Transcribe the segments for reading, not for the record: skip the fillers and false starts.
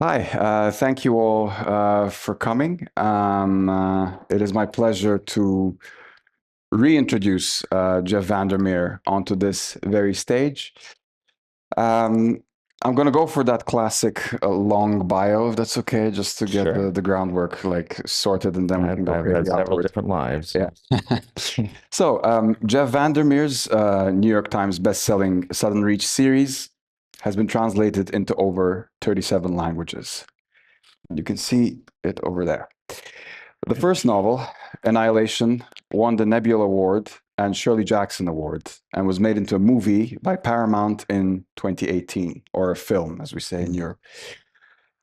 Hi, thank you all for coming. It is my pleasure to reintroduce Jeff VanderMeer onto this very stage. Um, I'm going to go for that classic long bio, if that's okay, just to get Sure. the groundwork like sorted, and then we can go I've had crazy several afterwards. different lives. Yeah. So, Jeff VanderMeer's New York Times best-selling Southern Reach series has been translated into over 37 languages. You can see it over there. The first novel, Annihilation, won the Nebula Award and Shirley Jackson Award and was made into a movie by Paramount in 2018, or a film, as we say in Europe.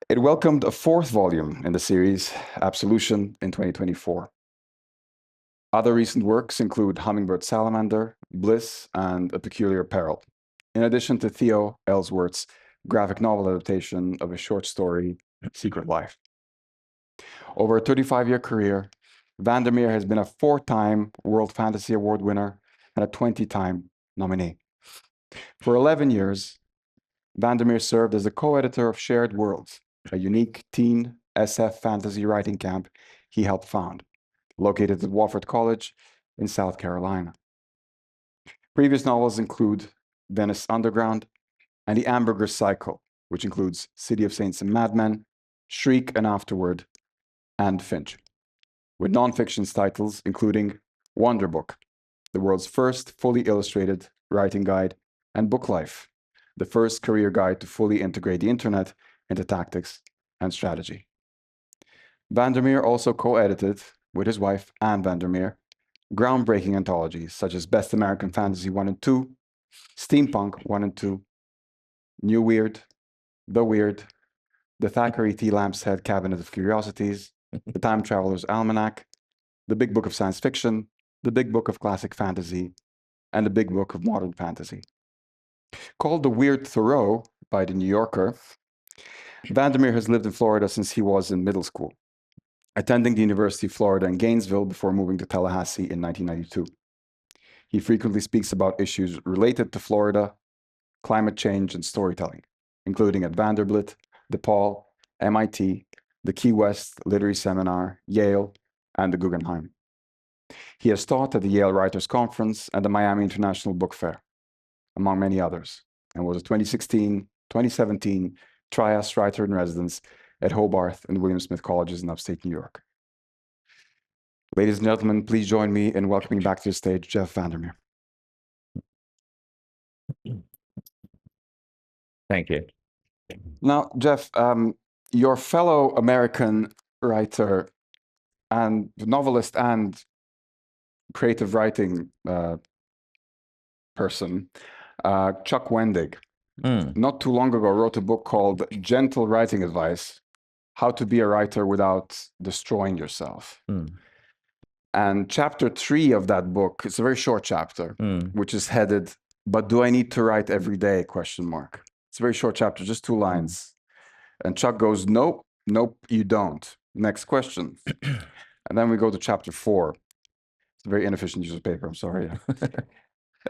It welcomed a fourth volume in the series, Absolution, in 2024. Other recent works include Hummingbird Salamander, Bliss, and A Peculiar Peril, in addition to Theo Ellsworth's graphic novel adaptation of his short story, Secret Life. Over a 35-year career, VanderMeer has been a 4-time World Fantasy Award winner and a 20-time nominee. For 11 years, VanderMeer served as the co-editor of Shared Worlds, a unique teen SF fantasy writing camp he helped found, located at Wofford College in South Carolina. Previous novels include Venice Underground and The Hamburger Cycle, which includes City of Saints and Madmen, Shriek and Afterward, and Finch, with nonfiction titles including Wonder Book, the world's first fully illustrated writing guide, and Book Life, the first career guide to fully integrate the internet into tactics and strategy. VanderMeer also co-edited, with his wife, Anne VanderMeer, groundbreaking anthologies such as Best American Fantasy 1 and 2, Steampunk 1 and 2, New Weird, The Thackeray T. Lampshead Cabinet of Curiosities, The Time Traveler's Almanac, The Big Book of Science Fiction, The Big Book of Classic Fantasy, and The Big Book of Modern Fantasy. Called the Weird Thoreau by The New Yorker, VanderMeer has lived in Florida since he was in middle school, attending the University of Florida in Gainesville before moving to Tallahassee in 1992. He frequently speaks about issues related to Florida, climate change, and storytelling, including at Vanderbilt, DePaul, MIT, the Key West Literary Seminar, Yale, and the Guggenheim. He has taught at the Yale Writers Conference and the Miami International Book Fair, among many others, and was a 2016-2017 Trias Writer in Residence at Hobart and William Smith Colleges in upstate New York. Ladies and gentlemen, please join me in welcoming back to the stage Jeff VanderMeer. Thank you. Now, Jeff, your fellow American writer and novelist and creative writing person, Chuck Wendig, not too long ago wrote a book called Gentle Writing Advice, How to Be a Writer Without Destroying Yourself. And chapter 3 of that book, it's a very short chapter, which is headed, But Do I Need to Write Every Day? It's a very short chapter, just 2 lines. And Chuck goes, nope, you don't. Next question. And then we go to chapter 4. It's a very inefficient use of paper, I'm sorry.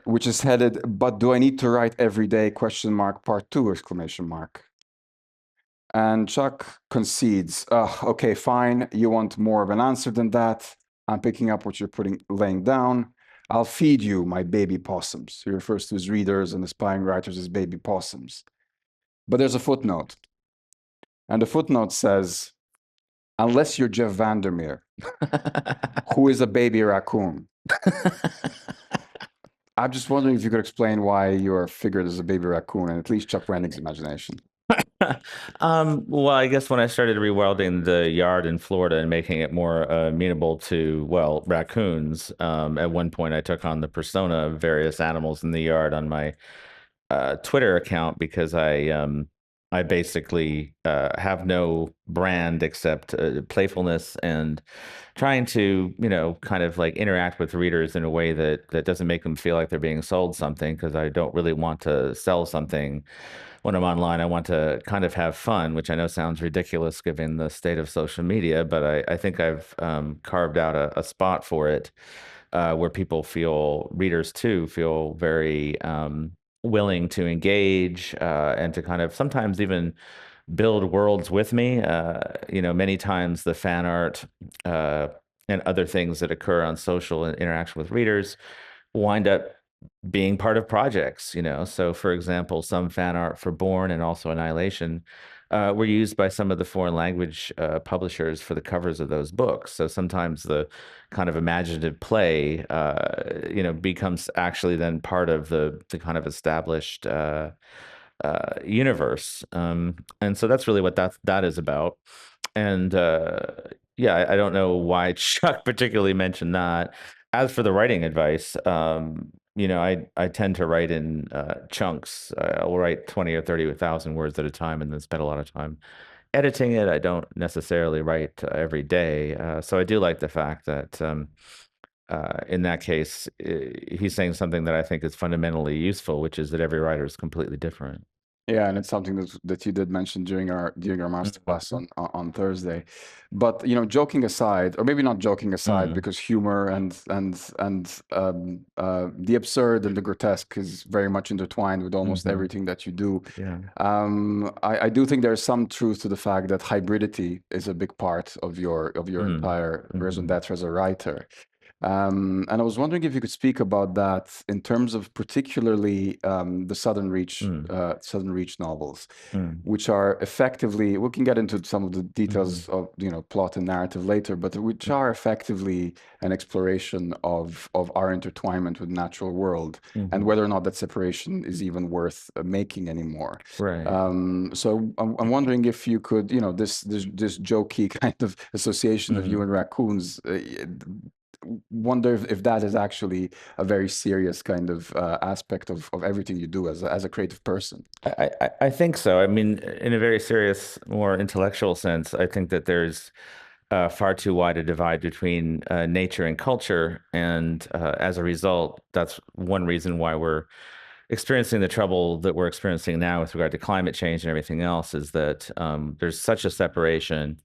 Which is headed, But Do I Need to Write Every Day? Part 2, exclamation mark. And Chuck concedes, okay, fine, you want more of an answer than that. I'm picking up what you're laying down. I'll feed you my baby possums. He refers to his readers and aspiring writers as baby possums. But there's a footnote. And the footnote says, unless you're Jeff VanderMeer, who is a baby raccoon. I'm just wondering if you could explain why you are figured as a baby raccoon, and at least Chuck Wendig's imagination. Well, I guess when I started rewilding the yard in Florida and making it more amenable to, well, raccoons, at one point I took on the persona of various animals in the yard on my Twitter account because I basically have no brand except playfulness and trying to, kind of like interact with readers in a way that doesn't make them feel like they're being sold something, because I don't really want to sell something when I'm online. I want to kind of have fun, which I know sounds ridiculous given the state of social media, but I think I've carved out a spot for it where readers too, feel very willing to engage and to kind of sometimes even build worlds with me. Many times the fan art and other things that occur on social interaction with readers wind up being part of projects. So for example, some fan art for Born and also Annihilation were used by some of the foreign language publishers for the covers of those books. So sometimes the kind of imaginative play, becomes actually then part of the kind of established universe. And so that's really what that is about. And yeah, I don't know why Chuck particularly mentioned that. As for the writing advice, I tend to write in chunks. I'll write 20 or 30,000 words at a time and then spend a lot of time editing it. I don't necessarily write every day. So I do like the fact that in that case, he's saying something that I think is fundamentally useful, which is that every writer is completely different. Yeah, and it's something that you did mention during our masterclass Mhm. on Thursday. But joking aside, or maybe not joking aside, Mm. because humor and the absurd and the grotesque is very much intertwined with almost Mhm. everything that you do. Yeah. I do think there's some truth to the fact that hybridity is a big part of your Mm. entire raison Mhm. d'être as a writer. And I was wondering if you could speak about that in terms of particularly the Mm. Southern Reach novels, Mm. which are effectively, we can get into some of the Mhm. details of plot and narrative later, but which are effectively an exploration of our intertwinement with the natural world and Mhm. whether or not that separation is even worth making anymore. Right. So I'm wondering if you could, this jokey kind of association of you Mhm. and raccoons. Wonder if that is actually a very serious kind of aspect of everything you do as a creative person. I think so. I mean, in a very serious, more intellectual sense, I think that there's far too wide a divide between nature and culture, and as a result, that's one reason why we're experiencing the trouble that we're experiencing now with regard to climate change and everything else. Is that there's such a separation,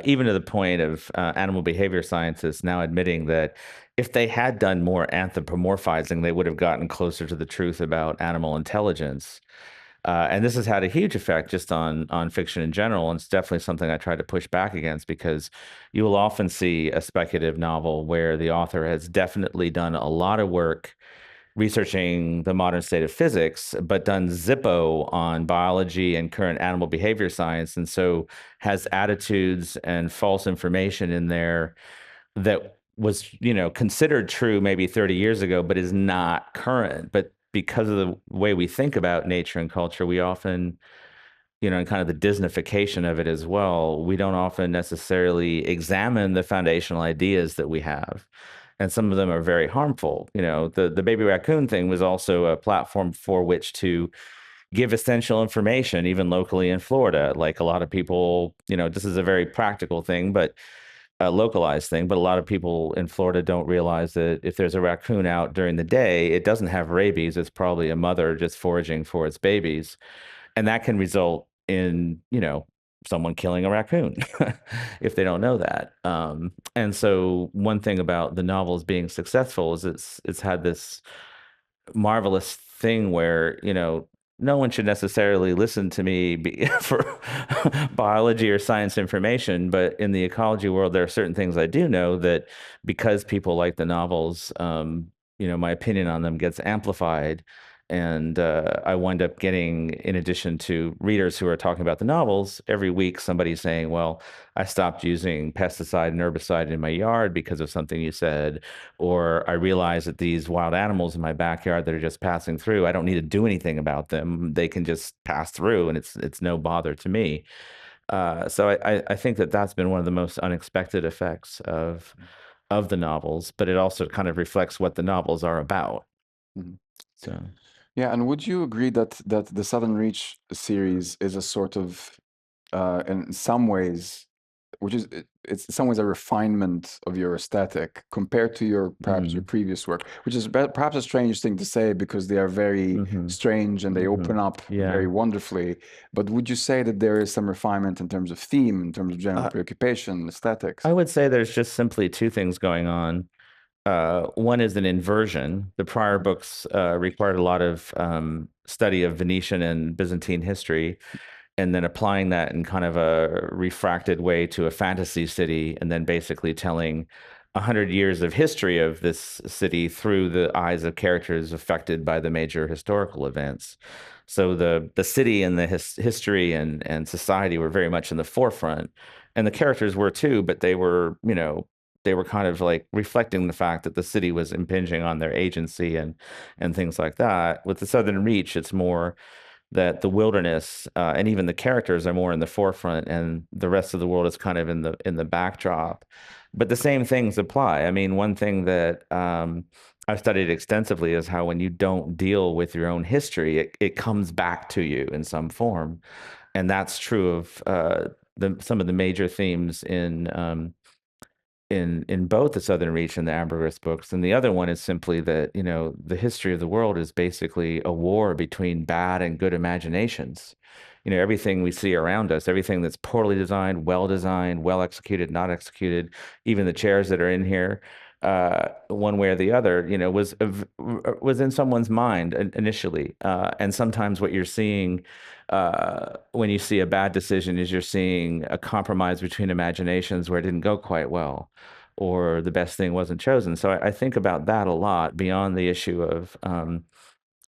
even to the point of animal behavior scientists now admitting that if they had done more anthropomorphizing, they would have gotten closer to the truth about animal intelligence. And this has had a huge effect just on fiction in general, and it's definitely something I try to push back against because you will often see a speculative novel where the author has definitely done a lot of work researching the modern state of physics, but done Zippo on biology and current animal behavior science, and so has attitudes and false information in there that was, considered true maybe 30 years ago, but is not current. But because of the way we think about nature and culture, we often, and kind of the Disneyfication of it as well, we don't often necessarily examine the foundational ideas that we have. And some of them are very harmful. The baby raccoon thing was also a platform for which to give essential information, even locally in Florida. Like a lot of people, this is a very practical thing, but a localized thing. But a lot of people in Florida don't realize that if there's a raccoon out during the day, it doesn't have rabies. It's probably a mother just foraging for its babies. And that can result in, someone killing a raccoon if they don't know that. And so one thing about the novels being successful is it's had this marvelous thing where no one should necessarily listen to me for biology or science information, but in the ecology world there are certain things I do know that because people like the novels, my opinion on them gets amplified, and I wind up getting, in addition to readers who are talking about the novels, every week somebody saying, well, I stopped using pesticide and herbicide in my yard because of something you said, or I realize that these wild animals in my backyard that are just passing through, I don't need to do anything about them. They can just pass through, and it's no bother to me. So I think that that's been one of the most unexpected effects of the novels, but it also kind of reflects what the novels are about. Mhm. So. Yeah, and would you agree that the Southern Reach series is a sort of, in some ways, which is it's in some ways a refinement of your aesthetic compared to your perhaps your Mm. previous work, which is perhaps a strange thing to say because they are very Hmm. strange and they Hmm. open up very Yeah. wonderfully. But would you say that there is some refinement in terms of theme, in terms of general Uh, preoccupation, I aesthetics? would say there's just simply two things going on. One is an inversion. The prior books required a lot of study of Venetian and Byzantine history, and then applying that in kind of a refracted way to a fantasy city, and then basically telling 100 years of history of this city through the eyes of characters affected by the major historical events. So the city and the history and society were very much in the forefront, and the characters were too, but they were, they were kind of like reflecting the fact that the city was impinging on their agency and things like that. With the Southern Reach, it's more that the wilderness and even the characters are more in the forefront, and the rest of the world is kind of in the backdrop. But the same things apply. I mean, one thing that I've studied extensively is how when you don't deal with your own history, it comes back to you in some form, and that's true of some of the major themes in both the Southern Reach and the Ambergris books. And the other one is simply that, the history of the world is basically a war between bad and good imaginations. Everything we see around us, everything that's poorly designed, well executed, not executed, even the chairs that are in here, one way or the other, was in someone's mind initially. And sometimes what you're seeing when you see a bad decision is you're seeing a compromise between imaginations where it didn't go quite well, or the best thing wasn't chosen. So I think about that a lot beyond the issue of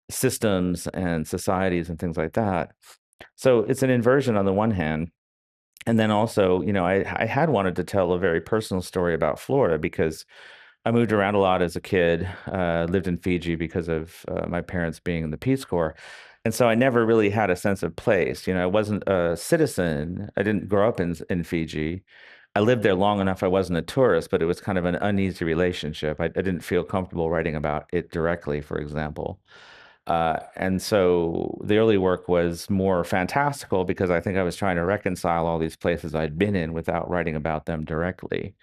systems and societies and things like that. So it's an inversion on the one hand. And then also, I had wanted to tell a very personal story about Florida because I moved around a lot as a kid, lived in Fiji because of my parents being in the Peace Corps. And so I never really had a sense of place. I wasn't a citizen. I didn't grow up in Fiji. I lived there long enough. I wasn't a tourist, but it was kind of an uneasy relationship. I didn't feel comfortable writing about it directly, for example. And so the early work was more fantastical because I think I was trying to reconcile all these places I'd been in without writing about them directly.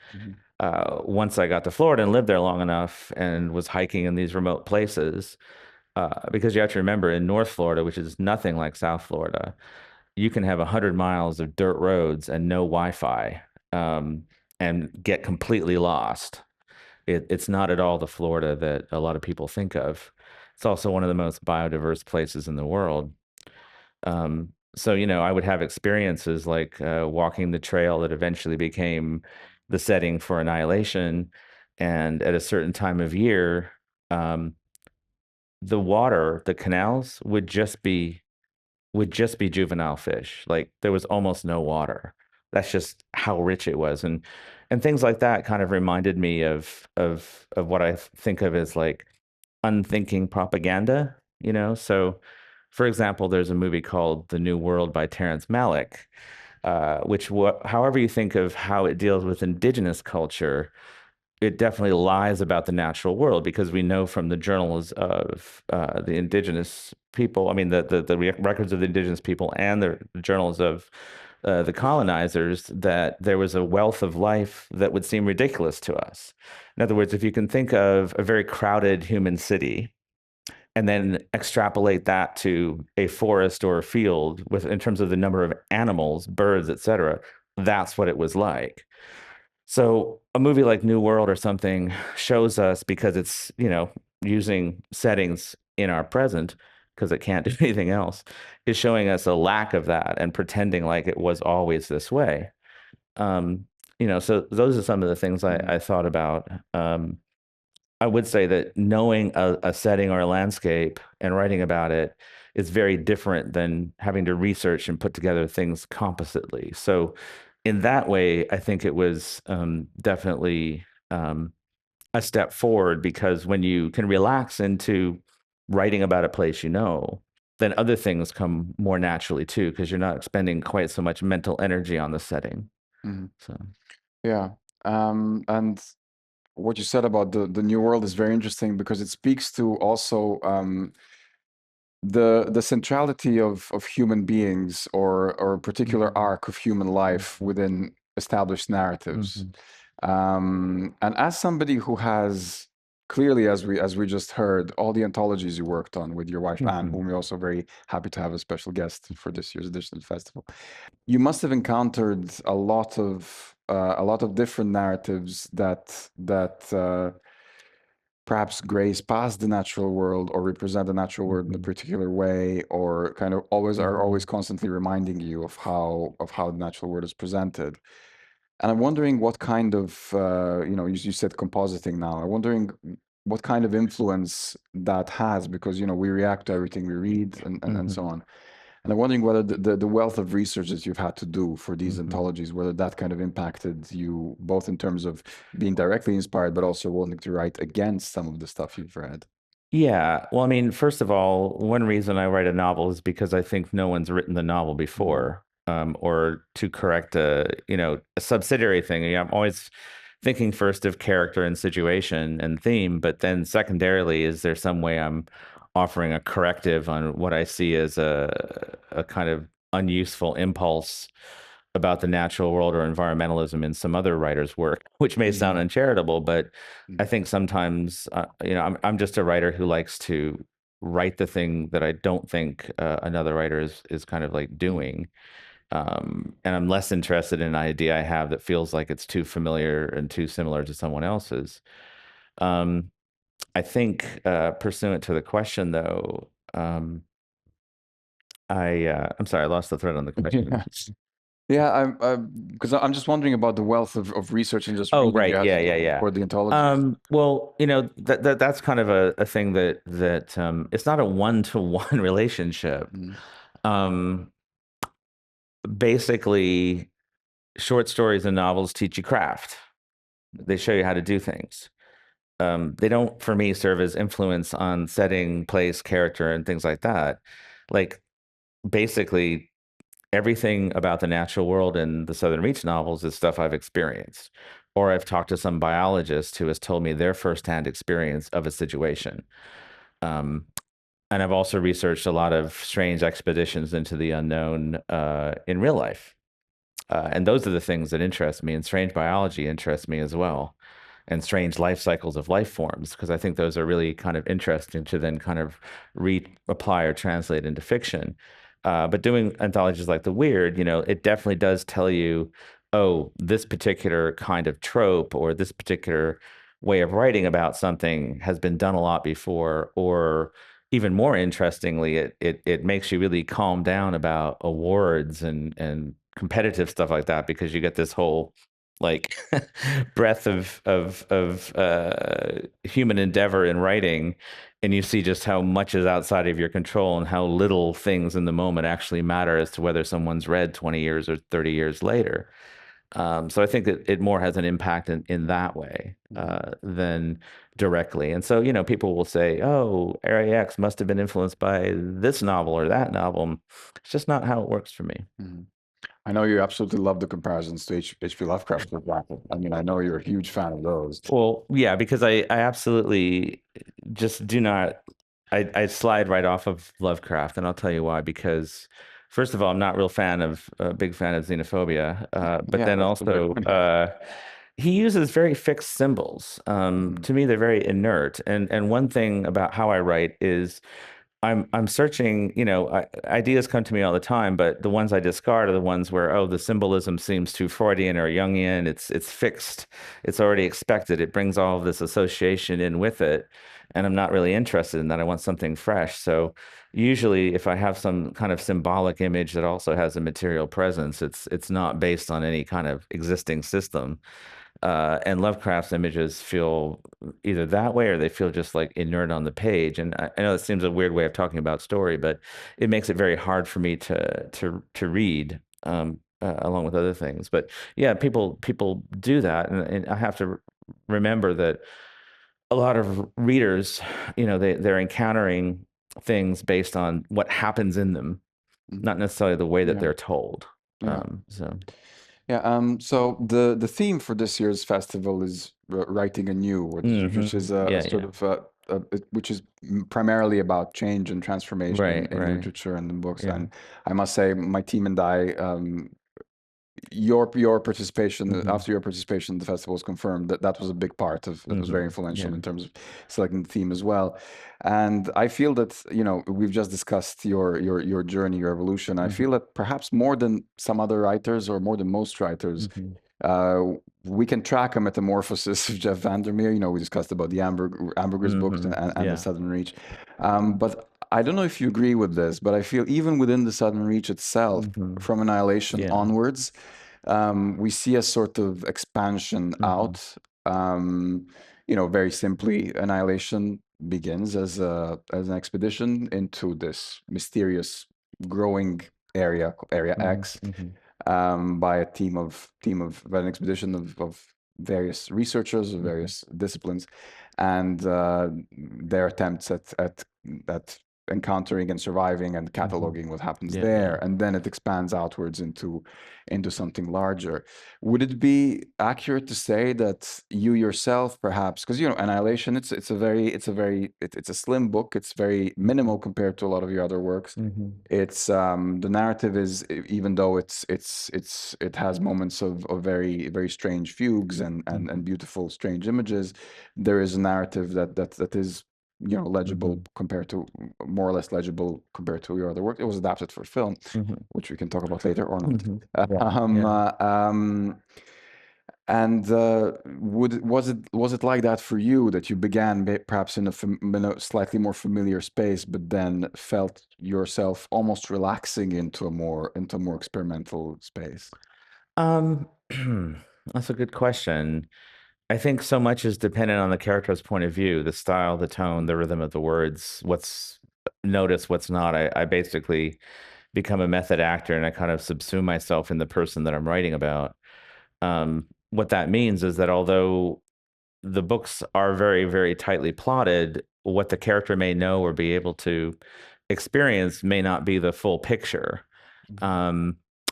Once I got to Florida and lived there long enough and was hiking in these remote places, because you have to remember in North Florida, which is nothing like South Florida, you can have 100 miles of dirt roads and no Wi-Fi, and get completely lost. It's not at all the Florida that a lot of people think of. It's also one of the most biodiverse places in the world. So, I would have experiences like walking the trail that eventually became the setting for Annihilation. And at a certain time of year, the water, the canals would just be juvenile fish. Like there was almost no water. That's just how rich it was. And things like that kind of reminded me of what I think of as like unthinking propaganda, So, for example, there's a movie called The New World by Terrence Malick, which, however you think of how it deals with indigenous culture, it definitely lies about the natural world because we know from the journals of the indigenous people, I mean, the records of the indigenous people and the journals of the colonizers, that there was a wealth of life that would seem ridiculous to us. In other words, if you can think of a very crowded human city and then extrapolate that to a forest or a field in terms of the number of animals, birds, etc., that's what it was like. So a movie like New World or something shows us, because it's, using settings in our present, because it can't do anything else, is showing us a lack of that and pretending like it was always this way. So those are some of the things I thought about. I would say that knowing a setting or a landscape and writing about it is very different than having to research and put together things compositely. So, in that way, I think it was definitely a step forward, because when you can relax into writing about a place, then other things come more naturally too, because you're not expending quite so much mental energy on the setting. So, Yeah. And what you said about the New World is very interesting because it speaks to also the centrality of human beings, or a particular arc of human life within established narratives. And as somebody who has clearly, as we just heard, all the anthologies you worked on with your wife Anne, whom we're also very happy to have as special guest for this year's edition of the festival, you must have encountered a lot of different narratives that perhaps graze past the natural world or represent the natural world in a particular way, or kind of always are always constantly reminding you of how the natural world is presented. And I'm wondering what kind of, you said compositing now. I'm wondering what kind of influence that has, because, we react to everything we read and so on. And I'm wondering whether the wealth of research that you've had to do for these anthologies, whether that kind of impacted you, both in terms of being directly inspired, but also wanting to write against some of the stuff you've read. Yeah. Well, I mean, first of all, one reason I write a novel is because I think no one's written the novel before, or to correct a subsidiary thing. I'm always thinking first of character and situation and theme, but then secondarily, is there some way I'm offering a corrective on what I see as a kind of unuseful impulse about the natural world or environmentalism in some other writer's work, which may sound uncharitable, but I think sometimes, I'm just a writer who likes to write the thing that I don't think another writer is kind of like doing. And I'm less interested in an idea I have that feels like it's too familiar and too similar to someone else's. I think, pursuant to the question, though, I'm sorry, I lost the thread on the question. Yeah, because I'm just wondering about the wealth of research and just Oh, reading you right. had to do Yeah. for the anthologies. Well, that's kind of a thing that it's not a one-to-one relationship. Um, Basically, short stories and novels teach you craft. They show you how to do things. They don't, for me, serve as influence on setting, place, character, and things like that. Like, basically, everything about the natural world in the Southern Reach novels is stuff I've experienced, or I've talked to some biologist who has told me their firsthand experience of a situation. Um, and I've also researched a lot of strange expeditions into the unknown in real life. And those are the things that interest me, and strange biology interests me as well, and strange life cycles of life forms, because I think those are really kind of interesting to then kind of reapply or translate into fiction. But doing anthologies like The Weird, it definitely does tell you, oh, this particular kind of trope or this particular way of writing about something has been done a lot before, or even more interestingly, it makes you really calm down about awards and competitive stuff like that, because you get this whole like breadth of human endeavor in writing, and you see just how much is outside of your control and how little things in the moment actually matter as to whether someone's read 20 years or 30 years later. So I think that it more has an impact in that way than directly. And so, people will say, oh, Area X must have been influenced by this novel or that novel. It's just not how it works for me. I know you absolutely love the comparisons to H.P. Lovecraft, for example. I mean, I know you're a huge fan of those. Well, yeah, because I absolutely just do not, I slide right off of Lovecraft, and I'll tell you why. Because first of all, I'm not a big fan of xenophobia, but Yeah, then that's a good also, point. he uses very fixed symbols. To me, they're very inert. And one thing about how I write is I'm searching, ideas come to me all the time, but the ones I discard are the ones where, oh, the symbolism seems too Freudian or Jungian. It's fixed. It's already expected. It brings all of this association in with it. And I'm not really interested in that. I want something fresh. So usually if I have some kind of symbolic image that also has a material presence, it's not based on any kind of existing system. And Lovecraft's images feel either that way or they feel just like inert on the page. And I know it seems a weird way of talking about story, but it makes it very hard for me to read along with other things. But yeah, people do that, and I have to remember that a lot of readers, they're encountering things based on what happens in them, not necessarily the way that Yeah. they're told. Yeah. So. Yeah. So the theme for this year's festival is writing anew, which is a sort of which is primarily about change and transformation Right. in literature and in books. Yeah. And I must say, my team and I, your participation after your participation in the festival was confirmed that was a big part of it, was very influential in terms of selecting the theme as well. And I feel that we've just discussed your journey, your evolution. I feel that perhaps more than some other writers, or more than most writers, we can track a metamorphosis of Jeff VanderMeer. You know, we discussed about the Ambergris books and the Southern Reach. But I don't know if you agree with this, but I feel even within the Southern Reach itself, from Annihilation onwards, we see a sort of expansion out. You know, very simply, Annihilation begins as an expedition into this mysterious growing area X, by a team of by an expedition of various researchers of various disciplines, and their attempts at encountering and surviving and cataloging what happens there, and then it expands outwards into something larger. Would it be accurate to say that you yourself, perhaps, because you know, Annihilation, it's a slim book, it's very minimal compared to a lot of your other works. It's the narrative is, even though it has moments of very very strange fugues and beautiful strange images, there is a narrative that is, you know, legible compared to, more or less legible compared to your other work. It was adapted for film, which we can talk about later or not. And was it like that for you, that you began perhaps in a slightly more familiar space, but then felt yourself almost relaxing into a more experimental space? That's a good question. I think so much is dependent on the character's point of view, the style, the tone, the rhythm of the words, what's noticed, what's not. I basically become a method actor, and I kind of subsume myself in the person that I'm writing about. What that means is that although the books are very, very tightly plotted, what the character may know or be able to experience may not be the full picture.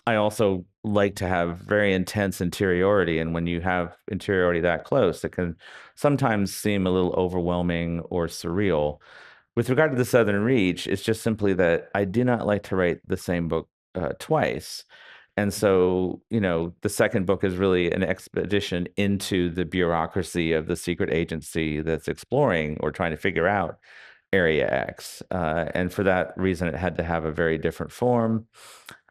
I also like to have very intense interiority, and when you have interiority that close, it can sometimes seem a little overwhelming or surreal. With regard to the Southern Reach, it's just simply that I do not like to write the same book twice. And so, you know, the second book is really an expedition into the bureaucracy of the secret agency that's exploring or trying to figure out Area X. And for that reason, it had to have a very different form.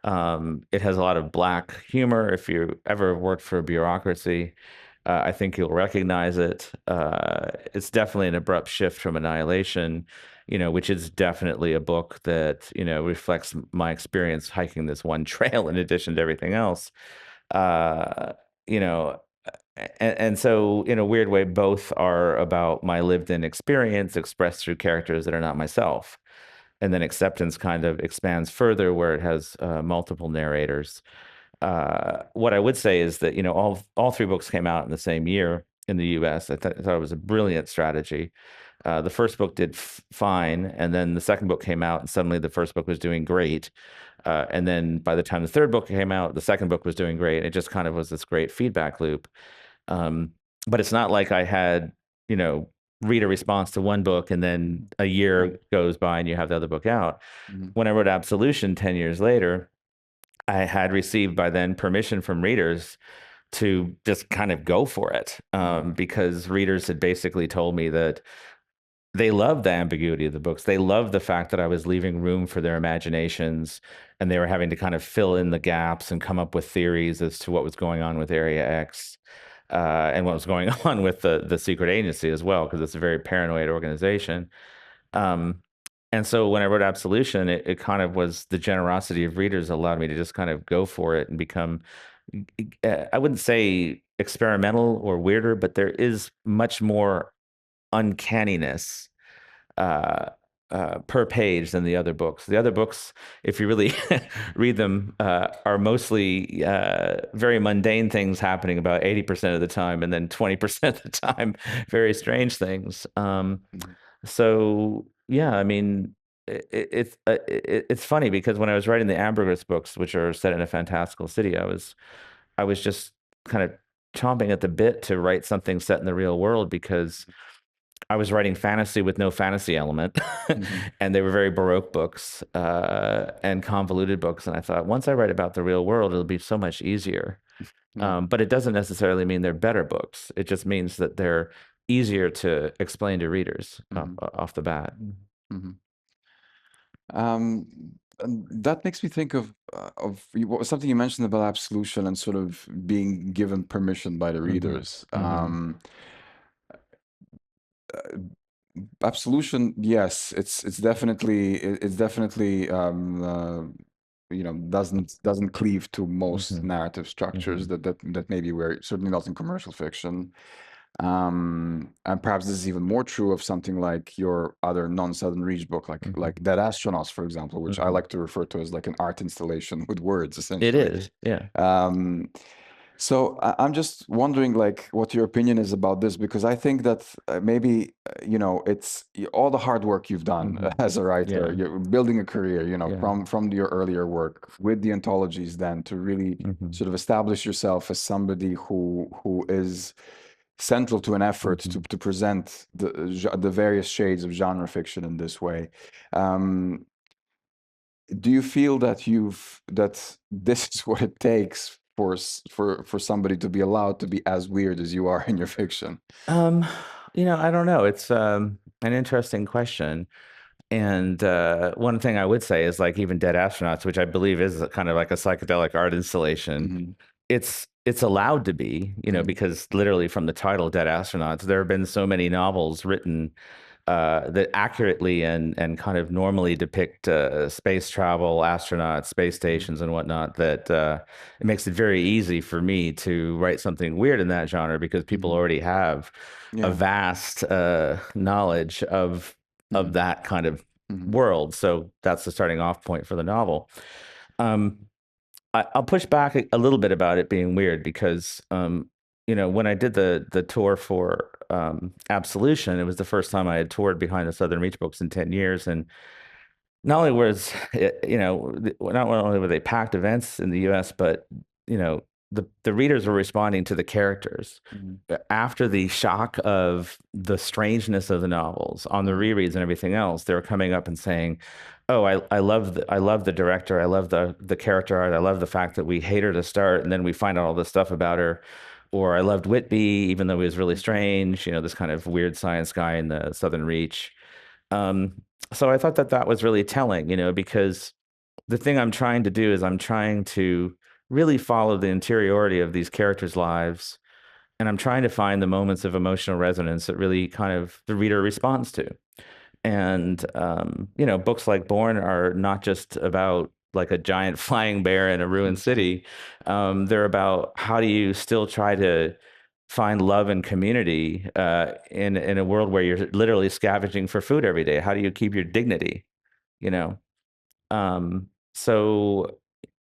It has a lot of black humor. If you ever worked for a bureaucracy, I think you'll recognize it. It's definitely an abrupt shift from Annihilation, you know, which is definitely a book that, you know, reflects my experience hiking this one trail in addition to everything else. You know, and so in a weird way, both are about my lived-in experience expressed through characters that are not myself. And then Acceptance kind of expands further, where it has multiple narrators. What I would say is that, you know, all three books came out in the same year in the U.S. I thought it was a brilliant strategy. The first book did fine, and then the second book came out, and suddenly the first book was doing great. And then by the time the third book came out, the second book was doing great. It just kind of was this great feedback loop. But it's not like I had, you know, read a response to one book and then a year goes by and you have the other book out. When I wrote Absolution 10 years later, I had received by then permission from readers to just kind of go for it, because readers had basically told me that they loved the ambiguity of the books. They loved the fact that I was leaving room for their imaginations, and they were having to kind of fill in the gaps and come up with theories as to what was going on with Area X, and what was going on with the secret agency as well, because it's a very paranoid organization. And so when I wrote Absolution, it kind of was the generosity of readers allowed me to just kind of go for it and become, I wouldn't say experimental or weirder, but there is much more uncanniness per page than the other books. The other books, if you really read them, are mostly very mundane things happening about 80% of the time, and then 20% of the time, very strange things. So yeah, I mean, it's funny because when I was writing the Ambergris books, which are set in a fantastical city, I was just kind of chomping at the bit to write something set in the real world, because I was writing fantasy with no fantasy element, and they were very Baroque books and convoluted books. And I thought, once I write about the real world, it'll be so much easier. But it doesn't necessarily mean they're better books. It just means that they're easier to explain to readers off the bat. And that makes me think of something you mentioned about Absolution and sort of being given permission by the Hmm. readers. Hmm. Absolution, yes, it's definitely doesn't cleave to most Hmm. narrative structures Hmm. that maybe we're certainly not in commercial fiction. And perhaps this is even more true of something like your other non-Southern Reach book, Hmm. like Dead Astronauts, for example, which I Hmm. like to refer to as like an art installation with words, It essentially. is, yeah. Um, so I'm just wondering, like, what your opinion is about this, because I think that maybe it's all the hard work you've done Hmm. as a writer, Yeah. you're building a career, Yeah. from your earlier work with the anthologies, then to really Hmm. sort of establish yourself as somebody who is central to an effort Hmm. to present the various shades of genre fiction in this way. Um, do you feel that that this is what it takes for somebody to be allowed to be as weird as you are in your fiction? Um, I don't know. It's an interesting question. And one thing I would say is like even Dead Astronauts, which I believe is kind of like a psychedelic art installation, Hmm. it's allowed to be, Yeah. because literally from the title Dead Astronauts, there have been so many novels written that accurately and kind of normally depict space travel, astronauts, space Mhm. stations, and whatnot. That it makes it very easy for me to write something weird in that genre because people Mhm. already have a Yeah. vast knowledge of Mhm. that kind of Mhm. world. So that's the starting off point for the novel. Um, I'll push back a little bit about it being weird because, when I did the tour for Absolution, it was the first time I had toured behind the Southern Reach books in 10 years. And not only was it, not only were they packed events in the US, but, the readers were responding to the characters. Mhm. After the shock of the strangeness of the novels on the Mhm. rereads and everything else, they were coming up and saying, "Oh, I love the director. I love the character art. I love the fact that we hate her to start, and then we find out all this stuff about her." Or I loved Whitby, even though he was really Mhm. strange. This kind of weird science guy in the Southern Reach. Um, so I thought that that was really telling, because the thing I'm trying to do is I'm trying to really follow the interiority of these characters' lives, and I'm trying to find the moments of emotional resonance that really kind of the reader responds to. And books like Born are not just about like a giant flying bear in a ruined city. They're about how do you still try to find love and community in a world where you're literally scavenging for food every day. How do you keep your dignity? You know. So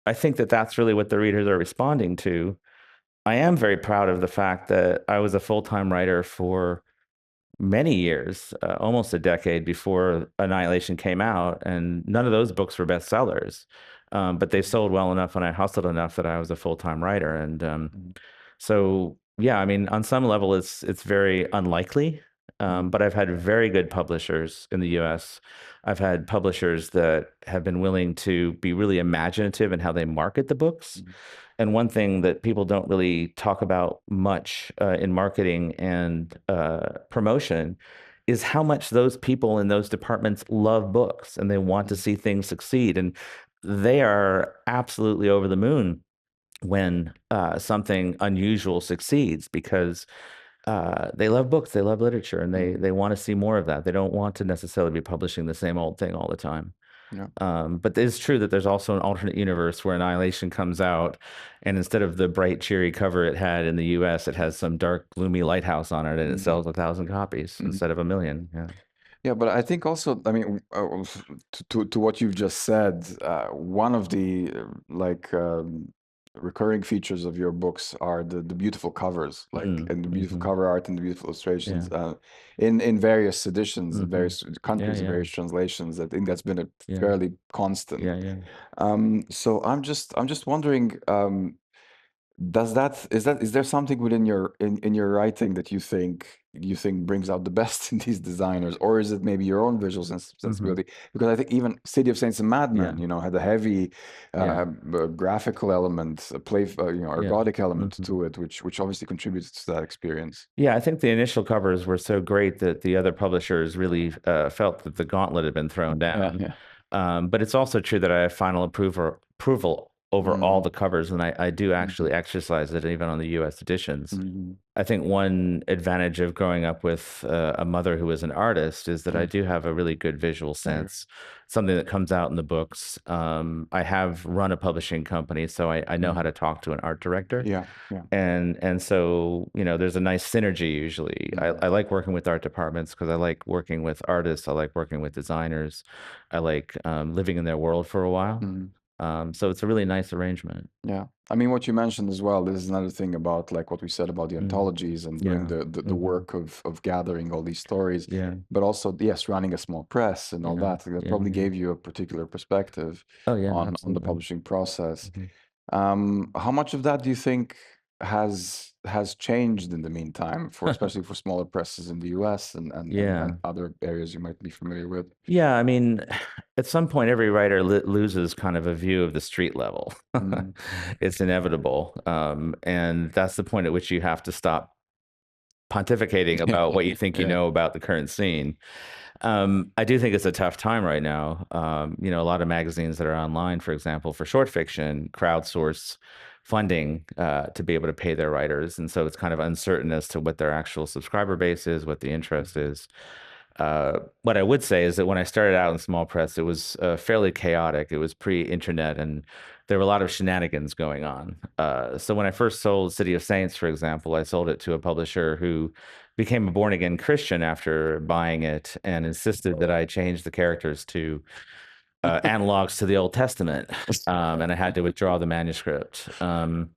I think that that's really what the readers are responding to. I am very proud of the fact that I was a full-time writer for many years, almost a decade before Annihilation came out, and none of those books were bestsellers. But they sold well enough and I hustled enough that I was a full-time writer. And Mhm. so, yeah, I mean, on some level, it's very unlikely. Mhm. But I've had very good publishers in the U.S. I've had publishers that have been willing to be really imaginative in how they market the books. Mhm. And one thing that people don't really talk about much in marketing and promotion is how much those people in those departments love books and they want to Mhm. see things succeed. And they are absolutely over the moon when something unusual succeeds because they love books, they love literature, and they Mhm. they want to see more of that. They don't want to necessarily be publishing the same old thing all the time. Yeah. But it's true that there's also an alternate universe where Annihilation comes out, and instead of the bright, cheery cover it had in the US, it has some dark, gloomy lighthouse on it, and it Mhm. sells 1,000 copies Mhm. instead of a million. Yeah. Yeah, but I think also, I mean, to what you've just said, one of the recurring features of your books are the beautiful covers, like, Mm, and the beautiful hmm. cover art and the beautiful illustrations, Yeah. in various editions, in Hmm. various Yeah. countries, in Yeah. various translations. I think that's been a Yeah. fairly constant. Yeah. Yeah. So I'm just wondering, is there something within in your writing that you think brings out the best in these designers, or is it maybe your own visual Hmm. sensibility? Because I think even City of Saints and Madmen, Yeah. had a heavy Yeah. graphical element, a play, Yeah. ergodic element Hmm. to it, which obviously contributes to that experience. Yeah, I think the initial covers were so great that the other publishers really felt that the gauntlet had been thrown Yeah, down. yeah. But it's also true that I have final approval over all the covers, and I do actually exercise it even on the U.S. editions. I think one advantage of growing up with a mother who is an artist is that I do have a really good visual sense, something that comes out in the books. I have run a publishing company, so I know how to talk to an art director. Yeah, yeah. And so, there's a nice synergy usually. I like working with art departments because I like working with artists. I like working with designers. I like living in their world for a while. So it's a really nice arrangement. Yeah. I mean, what you mentioned as well, this is another thing about like what we said about the anthologies and doing the work of gathering all these stories. Yeah. But also, yes, running a small press and all that. That probably gave you a particular perspective Oh, yeah, on the absolutely. publishing process. How much of that do you think has changed in the meantime, especially for smaller presses in the US and other areas you might be familiar with? Yeah, I mean, at some point, every writer loses kind of a view of the street level. It's inevitable. And that's the point at which you have to stop pontificating about what you think you know about the current scene. I do think it's a tough time right now. A lot of magazines that are online, for example, for short fiction, crowdsource funding to be able to pay their writers. And so it's kind of uncertain as to what their actual subscriber base is, what the interest is. What I would say is that when I started out in small press, it was fairly chaotic. It was pre-internet, and there were a lot of shenanigans going on. So when I first sold City of Saints, for example, I sold it to a publisher who became a born-again Christian after buying it and insisted that I change the characters to analogs to the Old Testament, and I had to withdraw the manuscript. And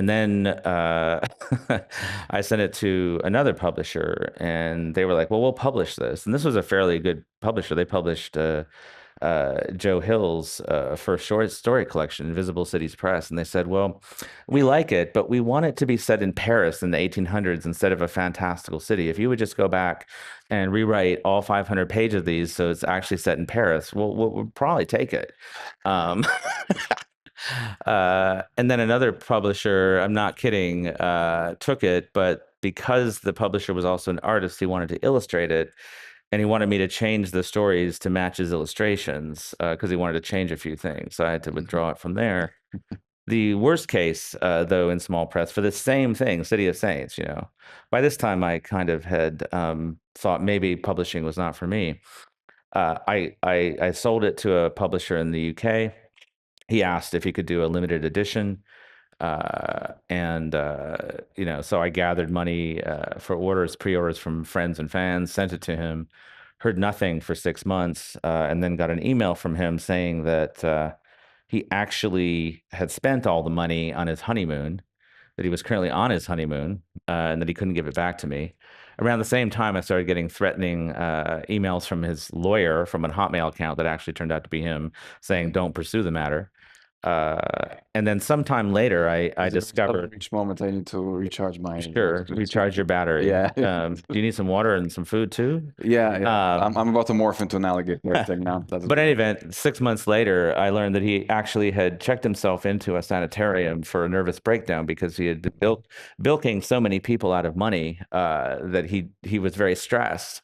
then I sent it to another publisher, and they were like, "Well, we'll publish this." And this was a fairly good publisher. They published Joe Hill's first short story collection, Invisible Cities Press. And they said, "Well, we like it, but we want it to be set in Paris in the 1800s instead of a fantastical city. If you would just go back and rewrite all 500 pages of these so it's actually set in Paris, we'll probably take it." And then another publisher, I'm not kidding, took it, but because the publisher was also an artist, he wanted to illustrate it, and he wanted me to change the stories to match his illustrations because he wanted to change a few things. So I had to withdraw it from there. The worst case, though, in small press for the same thing, City of Saints, by this time I kind of had thought maybe publishing was not for me. I sold it to a publisher in the UK. He asked if he could do a limited edition. So I gathered money for pre-orders from friends and fans, sent it to him, heard nothing for 6 months, and then got an email from him saying that he actually had spent all the money on his honeymoon, that he was currently on his honeymoon, and that he couldn't give it back to me. Around the same time, I started getting threatening emails from his lawyer from a Hotmail account that actually turned out to be him saying, "Don't pursue the matter." And then sometime later, I discovered. Each moment I need to recharge my. Sure, recharge your battery. Yeah. Do you need some water and some food too? Yeah. I'm about to morph into an alligator thing now. But in any event, 6 months later, I learned that he actually had checked himself into a sanitarium for a nervous breakdown because he had been bilking so many people out of money that he was very stressed.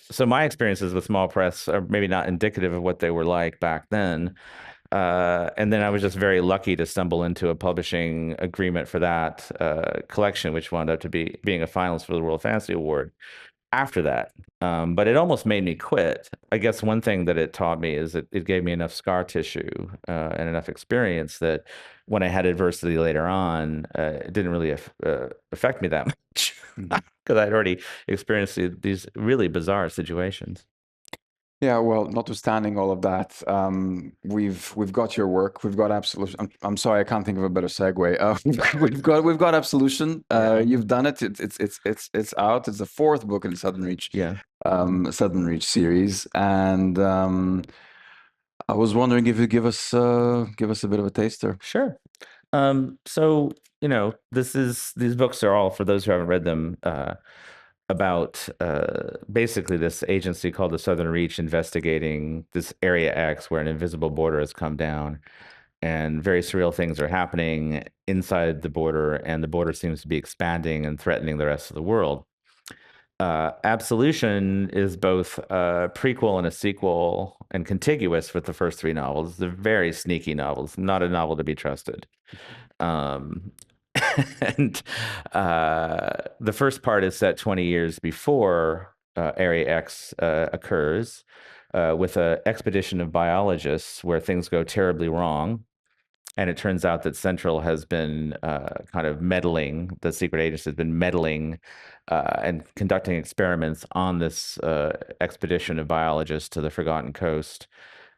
So my experiences with small press are maybe not indicative of what they were like back then. And then I was just very lucky to stumble into a publishing agreement for that collection, which wound up to being a finalist for the World Fantasy Award after that. But it almost made me quit. I guess one thing that it taught me is that it gave me enough scar tissue and enough experience that when I had adversity later on, it didn't really affect me that much because I'd already experienced these really bizarre situations. Yeah, well, notwithstanding all of that, we've got your work. We've got Absolution. I'm sorry, I can't think of a better segue. We've got Absolution. You've done it. It's out. It's the fourth book in the Sudden Reach. Sudden Reach series, and I was wondering if you give us a bit of a taster. Sure. So these books are all, for those who haven't read them, about basically this agency called the Southern Reach investigating this Area X where an invisible border has come down and very surreal things are happening inside the border, and the border seems to be expanding and threatening the rest of the world. Absolution is both a prequel and a sequel and contiguous with the first three novels. They're very sneaky novels, not a novel to be trusted. Um, and the first part is set 20 years before Area X occurs with an expedition of biologists where things go terribly wrong. And it turns out that Central has been kind of meddling, the secret agency has been meddling and conducting experiments on this expedition of biologists to the Forgotten Coast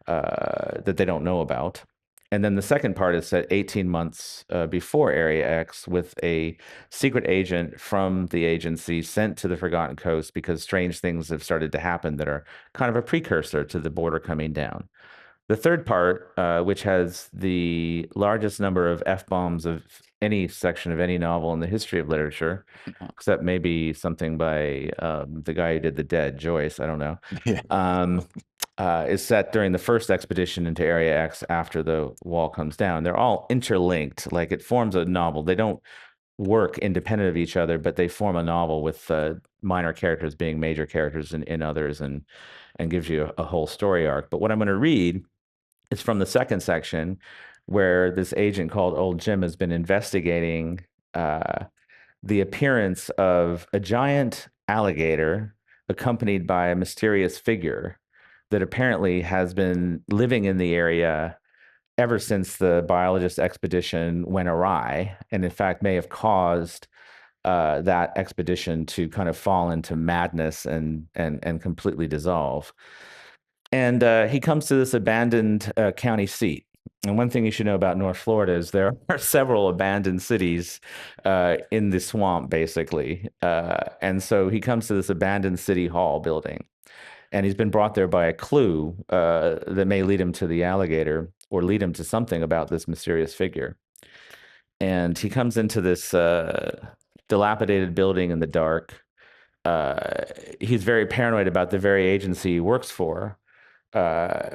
that they don't know about. And then the second part is set 18 months before Area X with a secret agent from the agency sent to the Forgotten Coast because strange things have started to happen that are kind of a precursor to the border coming down. The third part, which has the largest number of F-bombs of any section of any novel in the history of literature, except maybe something by the guy who did The Dead, Joyce, I don't know, is set during the first expedition into Area X after the wall comes down. They're all interlinked, like it forms a novel. They don't work independent of each other, but they form a novel with minor characters being major characters in others and gives you a whole story arc. But what I'm going to read is from the second section where this agent called Old Jim has been investigating the appearance of a giant alligator accompanied by a mysterious figure that apparently has been living in the area ever since the biologist expedition went awry, and in fact may have caused that expedition to kind of fall into madness and completely dissolve. And he comes to this abandoned county seat. And one thing you should know about North Florida is there are several abandoned cities in the swamp, basically. And so he comes to this abandoned city hall building. And he's been brought there by a clue that may lead him to the alligator or lead him to something about this mysterious figure. And he comes into this dilapidated building in the dark. He's very paranoid about the very agency he works for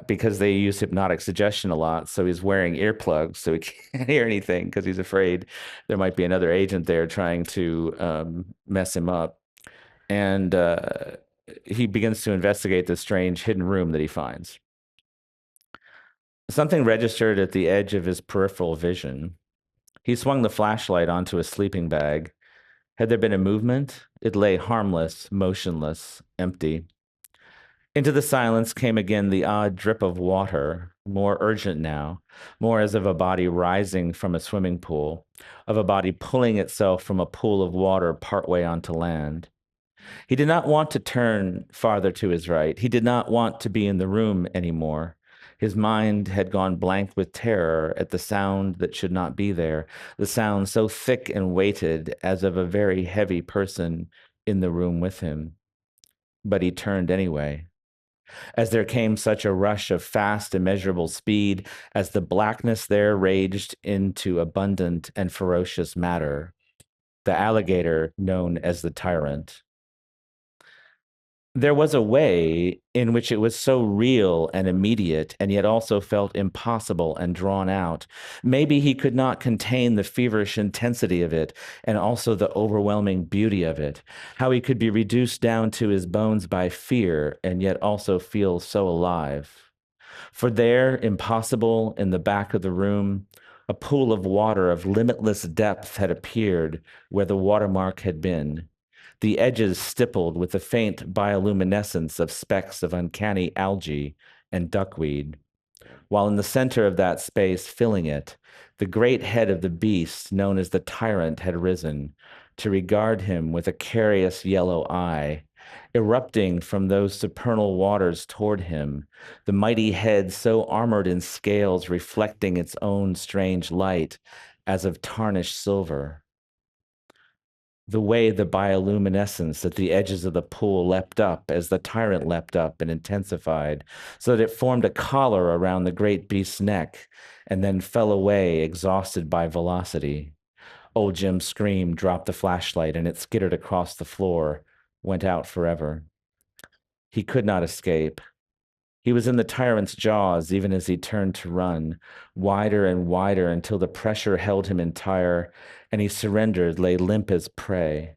because they use hypnotic suggestion a lot. So he's wearing earplugs so he can't hear anything because he's afraid there might be another agent there trying to mess him up. And he begins to investigate this strange hidden room that he finds. Something registered at the edge of his peripheral vision. He swung the flashlight onto a sleeping bag. Had there been a movement? It lay harmless, motionless, empty. Into the silence came again the odd drip of water, more urgent now, more as of a body rising from a swimming pool, of a body pulling itself from a pool of water partway onto land. He did not want to turn farther to his right. He did not want to be in the room anymore. His mind had gone blank with terror at the sound that should not be there, the sound so thick and weighted as of a very heavy person in the room with him. But he turned anyway. As there came such a rush of fast, immeasurable speed, as the blackness there raged into abundant and ferocious matter, the alligator known as the tyrant. There was a way in which it was so real and immediate, and yet also felt impossible and drawn out. Maybe he could not contain the feverish intensity of it, and also the overwhelming beauty of it. How he could be reduced down to his bones by fear, and yet also feel so alive. For there, impossible, in the back of the room, a pool of water of limitless depth had appeared where the watermark had been, the edges stippled with the faint bioluminescence of specks of uncanny algae and duckweed, while in the center of that space, filling it, the great head of the beast known as the tyrant had risen to regard him with a curious yellow eye, erupting from those supernal waters toward him, the mighty head so armored in scales reflecting its own strange light as of tarnished silver. The way the bioluminescence at the edges of the pool leapt up as the tyrant leapt up and intensified, so that it formed a collar around the great beast's neck and then fell away, exhausted by velocity. Old Jim screamed, dropped the flashlight, and it skittered across the floor, went out forever. He could not escape. He was in the tyrant's jaws even as he turned to run, wider and wider until the pressure held him entire, and he surrendered, lay limp as prey.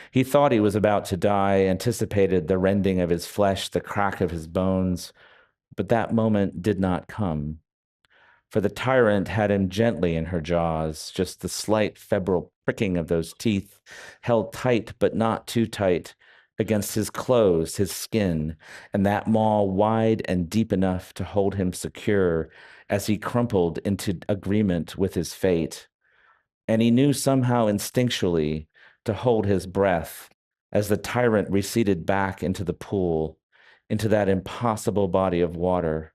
He thought he was about to die, anticipated the rending of his flesh, the crack of his bones, but that moment did not come. For the tyrant had him gently in her jaws, just the slight febrile pricking of those teeth, held tight but not too tight, against his clothes, his skin, and that maw wide and deep enough to hold him secure as he crumpled into agreement with his fate. And he knew somehow instinctually to hold his breath as the tyrant receded back into the pool, into that impossible body of water,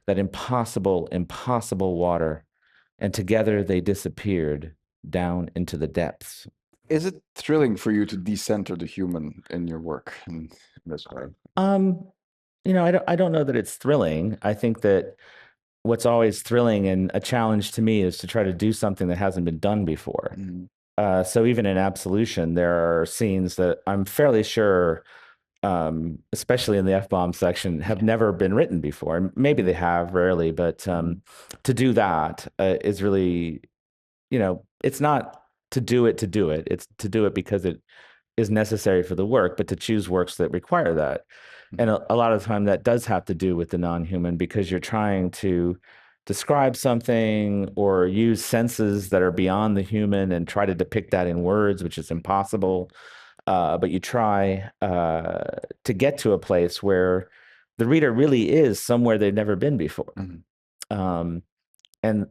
that impossible, impossible water. And together they disappeared down into the depths. Is it thrilling for you to decenter the human in your work in this way? I don't know that it's thrilling. I think that what's always thrilling and a challenge to me is to try to do something that hasn't been done before. So even in Absolution, there are scenes that I'm fairly sure, especially in the F-bomb section, have never been written before. And maybe they have, rarely, but to do that is really, it's not to do it to do it. It's to do it because it is necessary for the work, but to choose works that require that. And a lot of the time that does have to do with the non-human, because you're trying to describe something or use senses that are beyond the human and try to depict that in words, which is impossible. But you try to get to a place where the reader really is somewhere they've never been before. And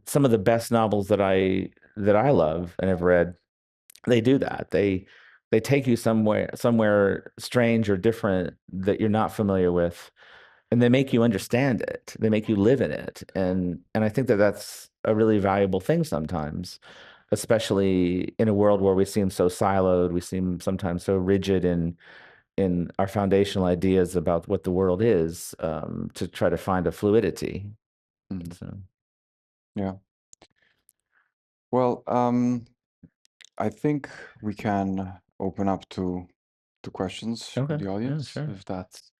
some of the best novels that I love and have read, they do that. They take you somewhere strange or different that you're not familiar with, and they make you understand it. They make you live in it, and I think that that's a really valuable thing sometimes, especially in a world where we seem so siloed. We seem sometimes so rigid in our foundational ideas about what the world is, to try to find a fluidity. So. Yeah. Well, I think we can open up to questions from Okay. the audience, Yeah, sure. if that's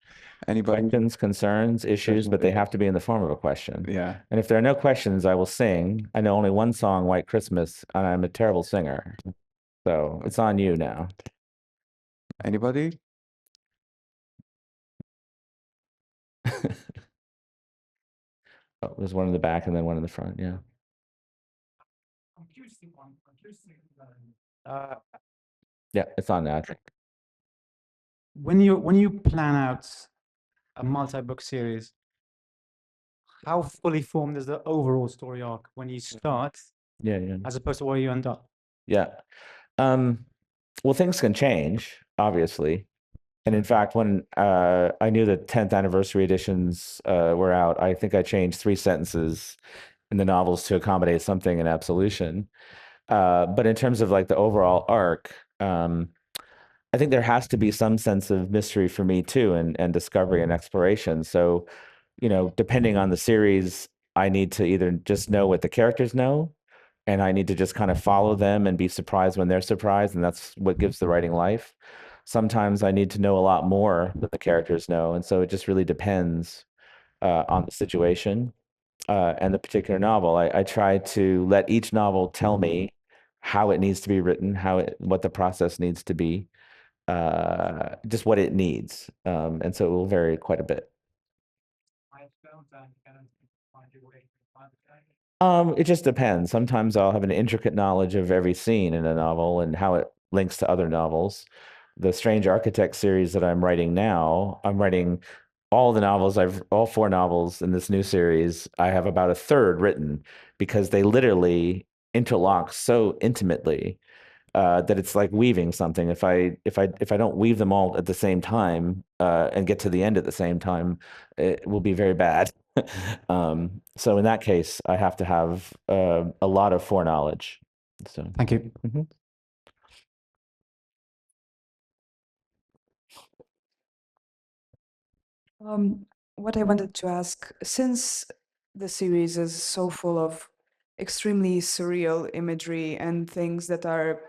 anybody. Questions, concerns, issues, but they have to be in the form of a question. Yeah. And if there are no questions, I will sing. I know only one song, White Christmas, and I'm a terrible singer. So it's on you now. Anybody? Oh, there's one in the back and then one in the front. Yeah. Yeah, it's on now, I think. When you plan out a multi-book series, how fully formed is the overall story arc when you start, Yeah, yeah. as opposed to where you end up? Yeah. Well, things can change, obviously. And in fact, when I knew the 10th anniversary editions were out, I think I changed 3 sentences in the novels to accommodate something in Absolution. But in terms of like the overall arc, I think there has to be some sense of mystery for me too, and discovery and exploration. So, depending on the series, I need to either just know what the characters know, and I need to just kind of follow them and be surprised when they're surprised, and that's what gives the writing life. Sometimes I need to know a lot more than the characters know, and so it just really depends on the situation and the particular novel. I try to let each novel tell me how it needs to be written, what the process needs to be, just what it needs, and so it will vary quite a bit. It just depends. Sometimes I'll have an intricate knowledge of every scene in a novel and how it links to other novels. The Strange Architect series that I'm writing now, I'm writing all the novels. All 4 novels in this new series. I have about a third written because they literally interlock so intimately that it's like weaving something. If I don't weave them all at the same time and get to the end at the same time, it will be very bad. So in that case, I have to have a lot of foreknowledge. So Thank you. What I wanted to ask, since the series is so full of extremely surreal imagery and things that are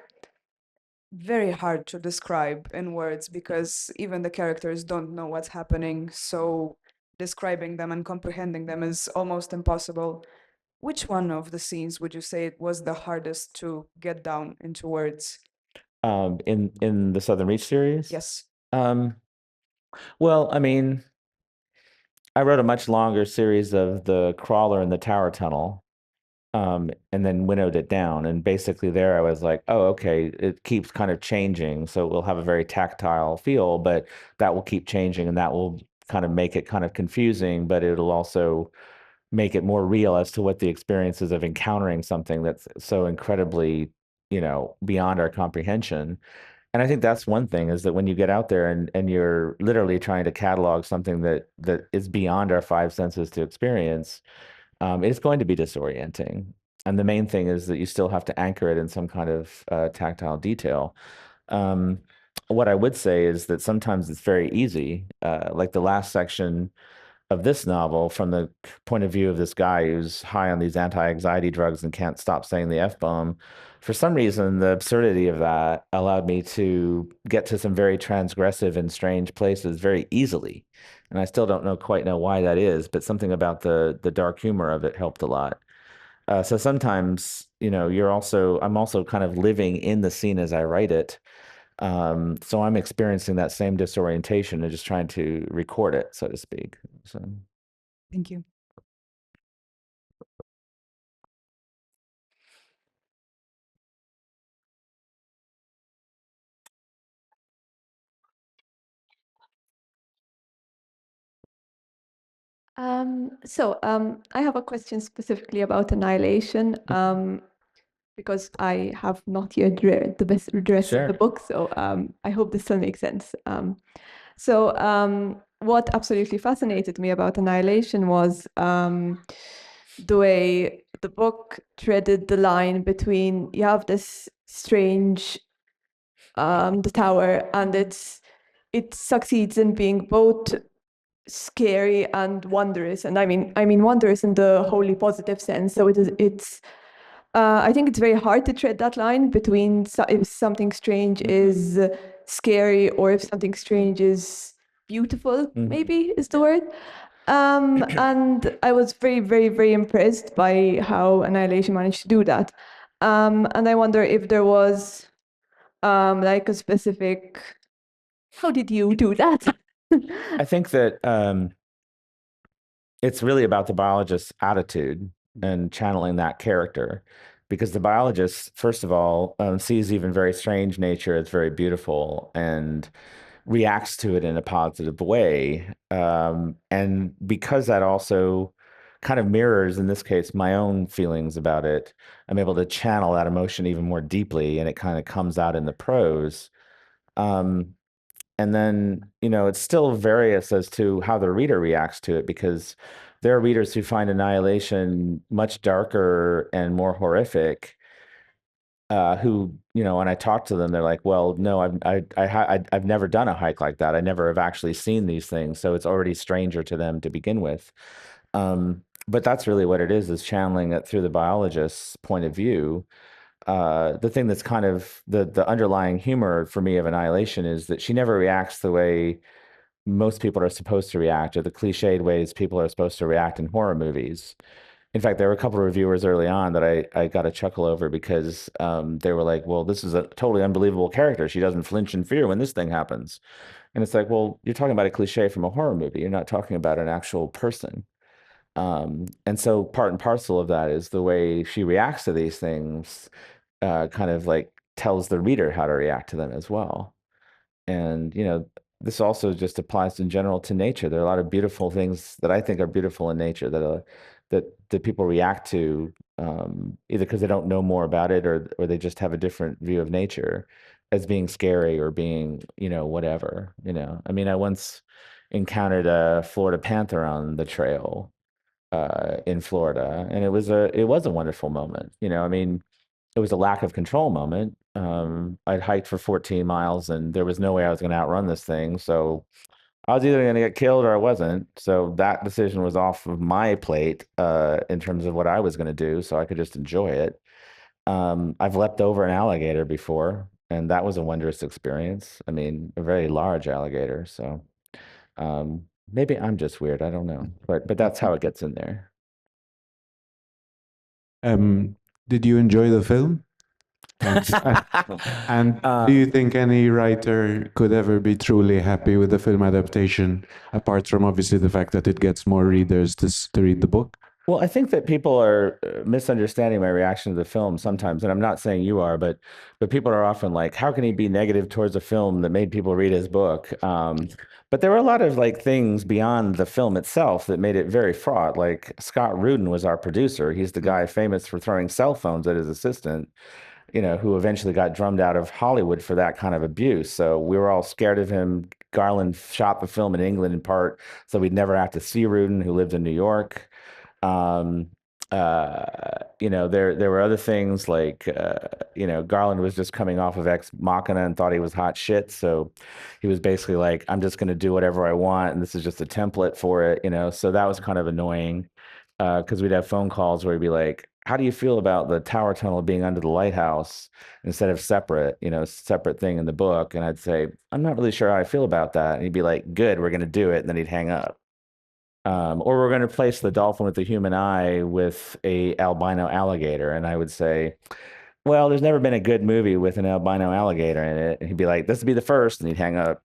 very hard to describe in words because even the characters don't know what's happening, so describing them and comprehending them is almost impossible. Which one of the scenes would you say it was the hardest to get down into words? in the Southern Reach series? Yes. Well, I mean, I wrote a much longer series of the crawler and the tower tunnel, and then winnowed it down. And basically there I was like, oh, okay, it keeps kind of changing. So we'll have a very tactile feel, but that will keep changing and that will kind of make it kind of confusing, but it'll also make it more real as to what the experience is of encountering something that's so incredibly, beyond our comprehension. And I think that's one thing, is that when you get out there and you're literally trying to catalog something that is beyond our five senses to experience, it's going to be disorienting. And the main thing is that you still have to anchor it in some kind of tactile detail. What I would say is that sometimes it's very easy, like the last section of this novel, from the point of view of this guy who's high on these anti-anxiety drugs and can't stop saying the F-bomb. For some reason, the absurdity of that allowed me to get to some very transgressive and strange places very easily. And I still don't quite know why that is, but something about the dark humor of it helped a lot. So sometimes, I'm also kind of living in the scene as I write it. So I'm experiencing that same disorientation and just trying to record it, so to speak. So Thank you. I have a question specifically about Annihilation, because I have not yet read the rest of Sure. the book, so I hope this still makes sense. What absolutely fascinated me about Annihilation was the way the book treaded the line between, you have this strange, the tower, and it succeeds in being both scary and wondrous, and I mean wondrous in the wholly positive sense. So it's I think it's very hard to tread that line between if something strange is scary or if something strange is beautiful, maybe is the word. And I was very, very, very impressed by how Annihilation managed to do that. And I wonder if there was like a specific, how did you do that? I think that it's really about the biologist's attitude and channeling that character, because the biologist, first of all, sees even very strange nature as very beautiful and reacts to it in a positive way. And because that also kind of mirrors, in this case, my own feelings about it, I'm able to channel that emotion even more deeply, and it kind of comes out in the prose. And then, it's still various as to how the reader reacts to it, because there are readers who find Annihilation much darker and more horrific, who, when I talk to them, they're like, well, no, I've never done a hike like that. I never have actually seen these things. So it's already stranger to them to begin with. But that's really what it is channeling it through the biologist's point of view. The thing that's kind of the underlying humor for me of Annihilation is that she never reacts the way most people are supposed to react, or the cliched ways people are supposed to react in horror movies. In fact, there were a couple of reviewers early on that I got a chuckle over, because they were like, well, this is a totally unbelievable character. She doesn't flinch in fear when this thing happens. And it's like, well, you're talking about a cliche from a horror movie. You're not talking about an actual person. And so part and parcel of that is the way she reacts to these things, kind of like tells the reader how to react to them as well. And, this also just applies in general to nature. There are a lot of beautiful things that I think are beautiful in nature that people react to, either because they don't know more about it, or they just have a different view of nature as being scary or being, whatever. I mean, I once encountered a Florida panther on the trail in Florida, and it was a wonderful moment. I mean, it was a lack of control moment. I'd hiked for 14 miles and there was no way I was going to outrun this thing. So I was either going to get killed or I wasn't. So that decision was off of my plate, in terms of what I was going to do, so I could just enjoy it. I've leapt over an alligator before, and that was a wondrous experience. I mean, a very large alligator. So maybe I'm just weird. I don't know, but that's how it gets in there. Did you enjoy the film? And do you think any writer could ever be truly happy with the film adaptation, apart from obviously the fact that it gets more readers to read the book? Well, I think that people are misunderstanding my reaction to the film sometimes, and I'm not saying you are, but people are often like, "How can he be negative towards a film that made people read his book?" But there were a lot of like things beyond the film itself that made it very fraught. Like Scott Rudin was our producer; he's the guy famous for throwing cell phones at his assistant, who eventually got drummed out of Hollywood for that kind of abuse. So we were all scared of him. Garland shot the film in England in part, so we'd never have to see Rudin, who lived in New York. There were other things like, Garland was just coming off of Ex Machina and thought he was hot shit. So he was basically like, I'm just going to do whatever I want. And this is just a template for it, So that was kind of annoying because we'd have phone calls where he'd be like, how do you feel about the tower tunnel being under the lighthouse instead of separate thing in the book? And I'd say, I'm not really sure how I feel about that. And he'd be like, good, we're going to do it. And then he'd hang up. Or we're going to replace the dolphin with the human eye with a albino alligator. And I would say, well, there's never been a good movie with an albino alligator in it. And he'd be like, this would be the first. And he'd hang up.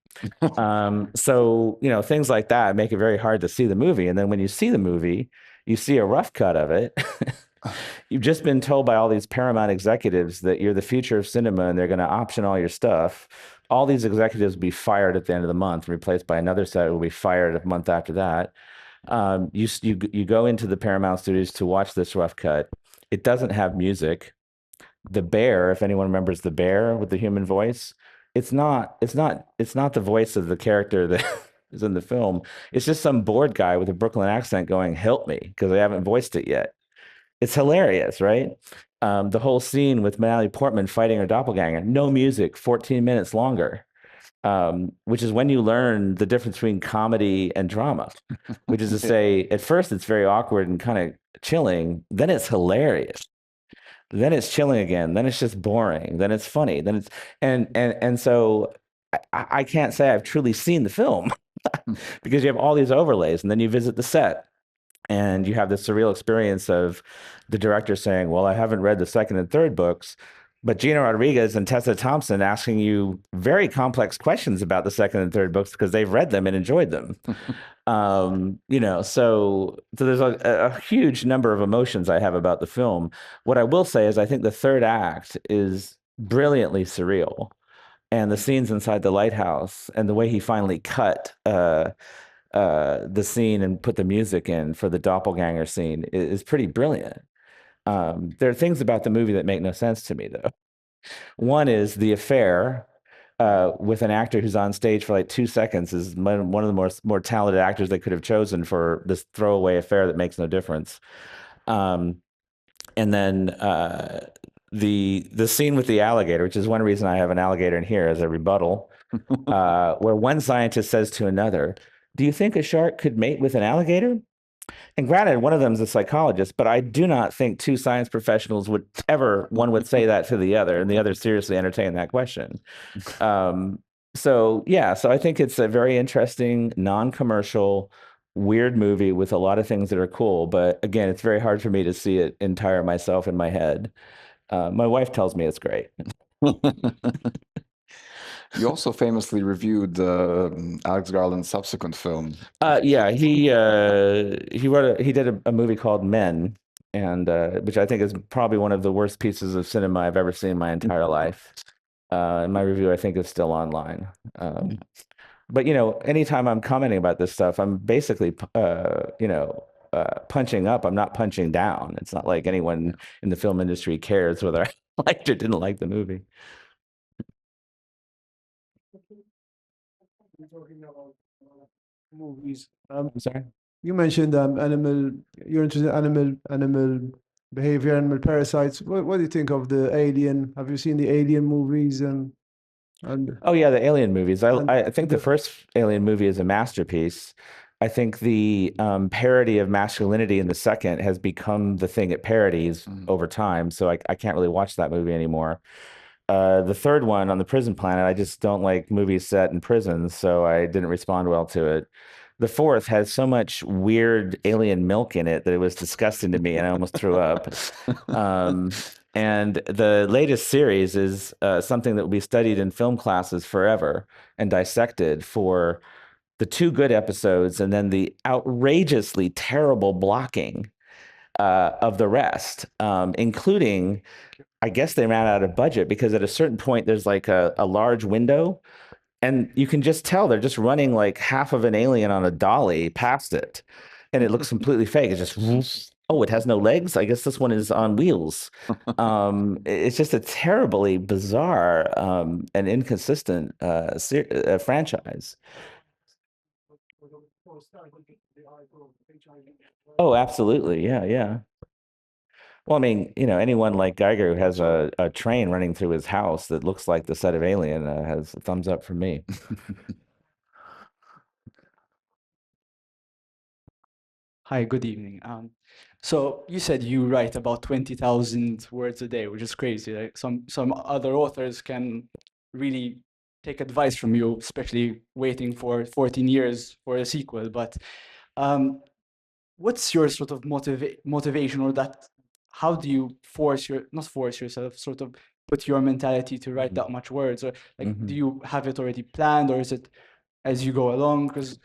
So, things like that make it very hard to see the movie. And then when you see the movie, you see a rough cut of it. You've just been told by all these Paramount executives that you're the future of cinema and they're going to option all your stuff. All these executives will be fired at the end of the month, replaced by another set who will be fired a month after that. You go into the Paramount Studios to watch this rough cut. It doesn't have music. The bear, if anyone remembers the bear with the human voice, it's not the voice of the character that is in the film. It's just some bored guy with a Brooklyn accent going, "Help me," because they haven't voiced it yet. It's hilarious, right? The whole scene with Natalie Portman fighting her doppelganger, no music, 14 minutes longer. Which is when you learn the difference between comedy and drama, which is to say, at first it's very awkward and kind of chilling, then it's hilarious, then it's chilling again, then it's just boring, then it's funny, then it's and so I can't say I've truly seen the film because you have all these overlays, and then you visit the set. And you have this surreal experience of the director saying, well, I haven't read the second and third books, but Gina Rodriguez and Tessa Thompson asking you very complex questions about the second and third books because they've read them and enjoyed them. So there's a huge number of emotions I have about the film. What I will say is I think the third act is brilliantly surreal. And the scenes inside the lighthouse and the way he finally cut the scene and put the music in for the doppelganger scene is pretty brilliant. There are things about the movie that make no sense to me, though. One is the affair with an actor who's on stage for like 2 seconds is one of the more talented actors they could have chosen for this throwaway affair that makes no difference. And then the scene with the alligator, which is one reason I have an alligator in here as a rebuttal, where one scientist says to another, do you think a shark could mate with an alligator? And granted, one of them is a psychologist, but I do not think two science professionals one would say that to the other, and the other seriously entertain that question. So I think it's a very interesting, non-commercial, weird movie with a lot of things that are cool. But again, it's very hard for me to see it entire myself in my head. My wife tells me it's great. You also famously reviewed Alex Garland's subsequent film. He did a movie called Men, and which I think is probably one of the worst pieces of cinema I've ever seen in my entire life. My review, I think, is still online. But anytime I'm commenting about this stuff, I'm basically punching up. I'm not punching down. It's not like anyone in the film industry cares whether I liked or didn't like the movie. Talking about movies. I'm sorry. You mentioned you're interested in animal behavior, animal parasites. What do you think of the Alien? Have you seen the Alien movies? Oh yeah, the Alien movies. I think the first Alien movie is a masterpiece. I think the parody of masculinity in the second has become the thing it parodies over time. So I can't really watch that movie anymore. The third one, On the Prison Planet, I just don't like movies set in prisons, so I didn't respond well to it. The fourth has so much weird alien milk in it that it was disgusting to me, and I almost threw up. And the latest series is something that will be studied in film classes forever and dissected for the 2 good episodes and then the outrageously terrible blocking of the rest, including, I guess they ran out of budget because at a certain point there's like a large window and you can just tell they're just running like half of an alien on a dolly past it. And it looks completely fake. It's just, oh, it has no legs. I guess this one is on wheels. It's just a terribly bizarre and inconsistent franchise. Oh, absolutely. Yeah, yeah. Well, I mean, anyone like Geiger who has a train running through his house that looks like the set of Alien has a thumbs up from me. Hi, good evening. So you said you write about 20,000 words a day, which is crazy. Like some other authors can really take advice from you, especially waiting for 14 years for a sequel. But what's your sort of motivation, or how do you not force yourself, sort of put your mentality to write that much words? Or like, do you have it already planned, or is it as you go along? Because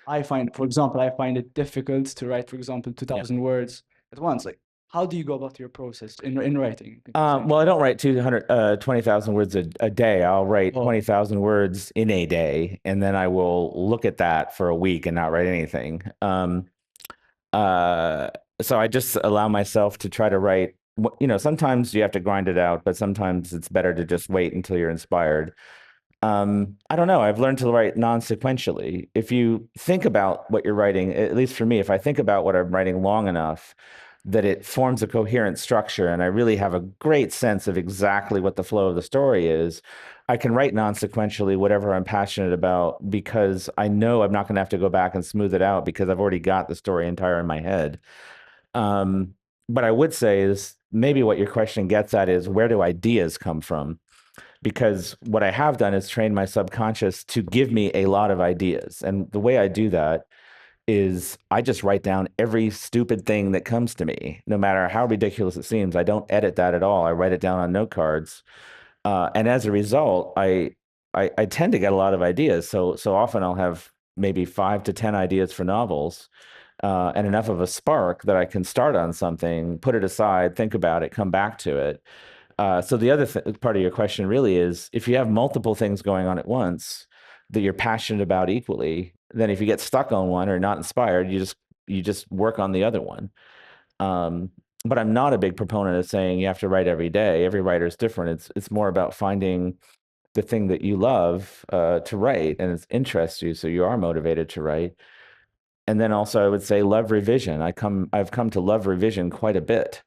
for example, I find it difficult to write, for example, 2,000 words at once. Like, how do you go about your process in writing? Well, I don't write 20,000 words a day. I'll write 20,000 words in a day, and then I will look at that for a week and not write anything. So I just allow myself to try to write. Sometimes you have to grind it out, but sometimes it's better to just wait until you're inspired. I don't know. I've learned to write non-sequentially. If you think about what you're writing, at least for me, if I think about what I'm writing long enough that it forms a coherent structure and I really have a great sense of exactly what the flow of the story is, I can write non-sequentially whatever I'm passionate about because I know I'm not going to have to go back and smooth it out because I've already got the story entire in my head. What I would say is maybe what your question gets at is, where do ideas come from? Because what I have done is train my subconscious to give me a lot of ideas. And the way I do that is I just write down every stupid thing that comes to me, no matter how ridiculous it seems. I don't edit that at all. I write it down on note cards. And as a result, I tend to get a lot of ideas. So often I'll have maybe 5 to 10 ideas for novels, and enough of a spark that I can start on something, put it aside, think about it, come back to it. So the other part of your question really is, if you have multiple things going on at once that you're passionate about equally, then if you get stuck on one or not inspired, you just work on the other one. But I'm not a big proponent of saying you have to write every day. Every writer is different. It's more about finding the thing that you love to write and it interests you, so you are motivated to write. And then also I would say love revision. I've come to love revision quite a bit.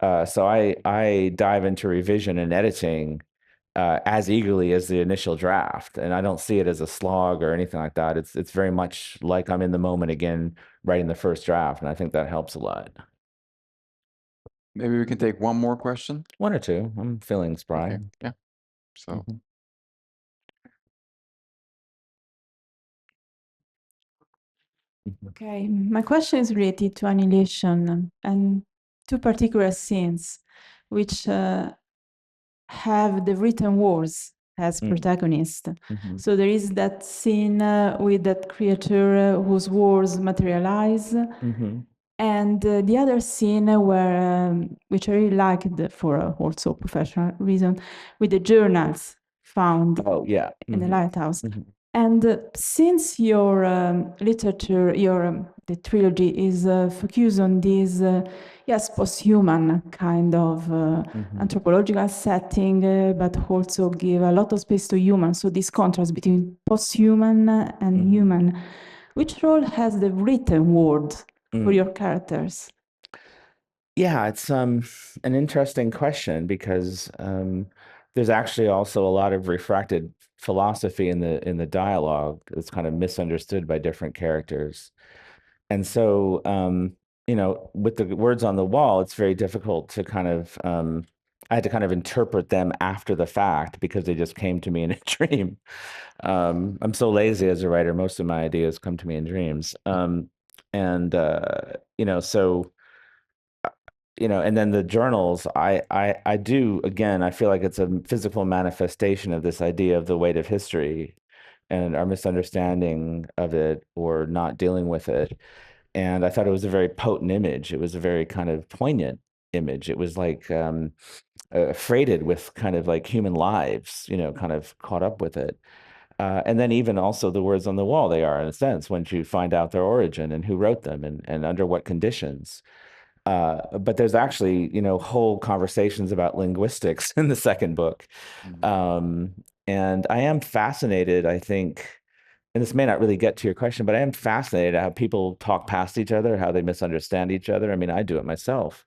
So I dive into revision and editing as eagerly as the initial draft, and I don't see it as a slog or anything like that. It's very much like I'm in the moment again, writing the first draft, and I think that helps a lot. Maybe we can take one more question. 1 or 2. I'm feeling spry. Okay. Yeah. So. Okay, my question is related to Annihilation and 2 particular scenes which have the written words as protagonist. So there is that scene with that creature whose words materialize, and the other scene where, which I really liked for also professional reason, with the journals found in the lighthouse. And since your literature, the trilogy is focused on this, yes, post-human kind of anthropological setting, but also give a lot of space to human. So this contrast between post-human and human, which role has the written word for your characters? Yeah, it's an interesting question because there's actually also a lot of refracted philosophy in the dialogue that's kind of misunderstood by different characters. And so, with the words on the wall, it's very difficult to kind of, I had to kind of interpret them after the fact because they just came to me in a dream. I'm so lazy as a writer, most of my ideas come to me in dreams. So and then the journals, I do, again, I feel like it's a physical manifestation of this idea of the weight of history and our misunderstanding of it or not dealing with it. And I thought it was a very potent image. It was a very kind of poignant image. It was like freighted with kind of like human lives, kind of caught up with it. And then even also the words on the wall, they are, in a sense, once you find out their origin and who wrote them and under what conditions. But there's actually, whole conversations about linguistics in the second book. And I am fascinated, I think, and this may not really get to your question, but I am fascinated at how people talk past each other, how they misunderstand each other. I mean, I do it myself.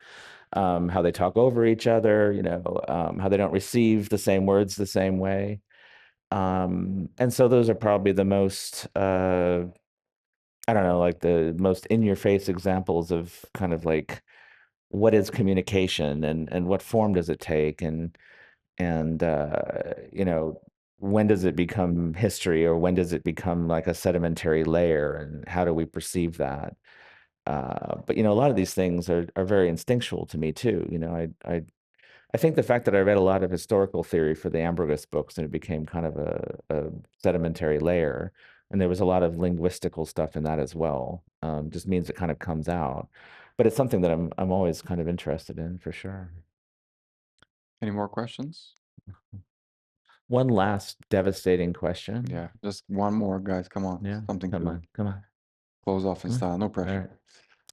How they talk over each other, how they don't receive the same words the same way. And so those are probably the most, I don't know, like the most in-your-face examples of kind of like, what is communication and what form does it take and when does it become history or when does it become like a sedimentary layer and how do we perceive that? But a lot of these things are very instinctual to me too. I think the fact that I read a lot of historical theory for the Ambergris books and it became kind of a sedimentary layer, and there was a lot of linguistical stuff in that as well. Just means it kind of comes out. But it's something that I'm always kind of interested in for sure. Any more questions? One last devastating question. Yeah, just one more, guys. Come on. Yeah. Something Come to on. Come on. close off in style. No All pressure. right.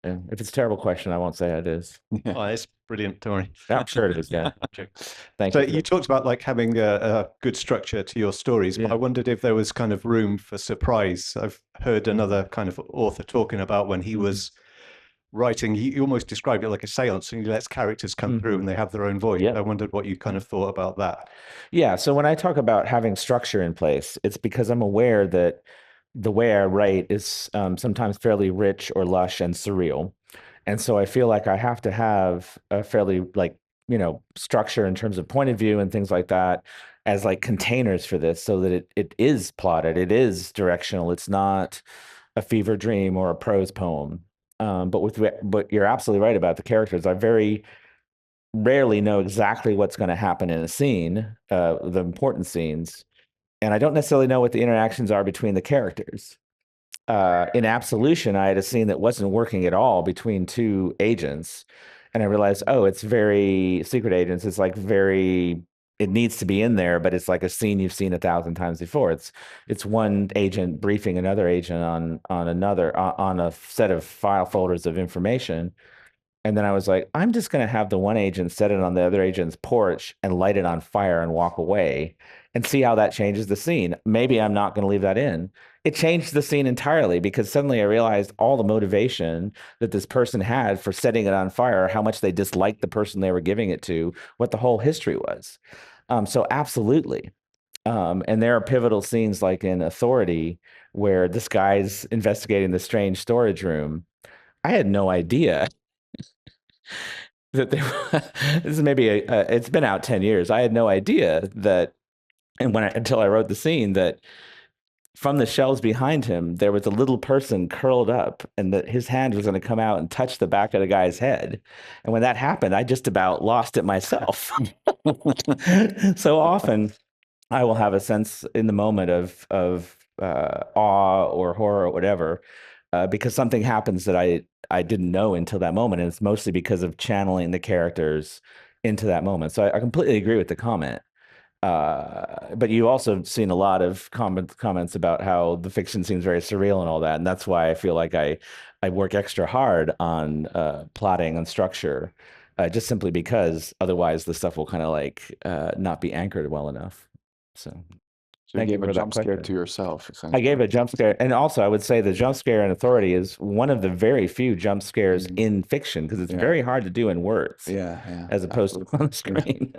Yeah. If it's a terrible question, I won't say it is. Yeah. Oh, it's brilliant, don't worry. I'm sure it is. Yeah. Thank So you. you talked about like having a good structure to your stories, but Yeah. I wondered if there was kind of room for surprise. I've heard another kind of author talking about when he was writing, he almost described it like a seance, and he lets characters come through and they have their own voice. Yep. I wondered what you kind of thought about that. Yeah. So when I talk about having structure in place, it's because I'm aware that the way I write is sometimes fairly rich or lush and surreal. And so I feel like I have to have a fairly structure in terms of point of view and things like that as like containers for this so that it is plotted, it is directional. It's not a fever dream or a prose poem. But you're absolutely right about the characters. I very rarely know exactly what's going to happen in a scene, the important scenes, and I don't necessarily know what the interactions are between the characters. In Absolution, I had a scene that wasn't working at all between two agents, and I realized, oh, it's very secret agents. It's like it needs to be in there, but it's like a scene you've seen 1,000 times before. It's one agent briefing another agent on a set of file folders of information. And then I was like, I'm just going to have the one agent set it on the other agent's porch and light it on fire and walk away and see how that changes the scene. Maybe I'm not going to leave that in. It changed the scene entirely because suddenly I realized all the motivation that this person had for setting it on fire, how much they disliked the person they were giving it to, what the whole history was. So absolutely. And there are pivotal scenes like in Authority where this guy's investigating the strange storage room. I had no idea that this is maybe it's been out 10 years. I had no idea that, until I wrote the scene, that from the shelves behind him, there was a little person curled up and that his hand was going to come out and touch the back of the guy's head. And when that happened, I just about lost it myself. So often I will have a sense in the moment of awe or horror or whatever, because something happens that I didn't know until that moment. And it's mostly because of channeling the characters into that moment. So I completely agree with the comment. But you also seen a lot of comments about how the fiction seems very surreal and all that. And that's why I feel like I work extra hard on plotting and structure, just simply because otherwise the stuff will kind of like not be anchored well enough. So you gave a for that jump scare question. to yourself, I essentially. gave a jump scare. And also I would say the jump scare in Authority is one of the very few jump scares in fiction because it's very hard to do in words Yeah, as opposed to on the screen.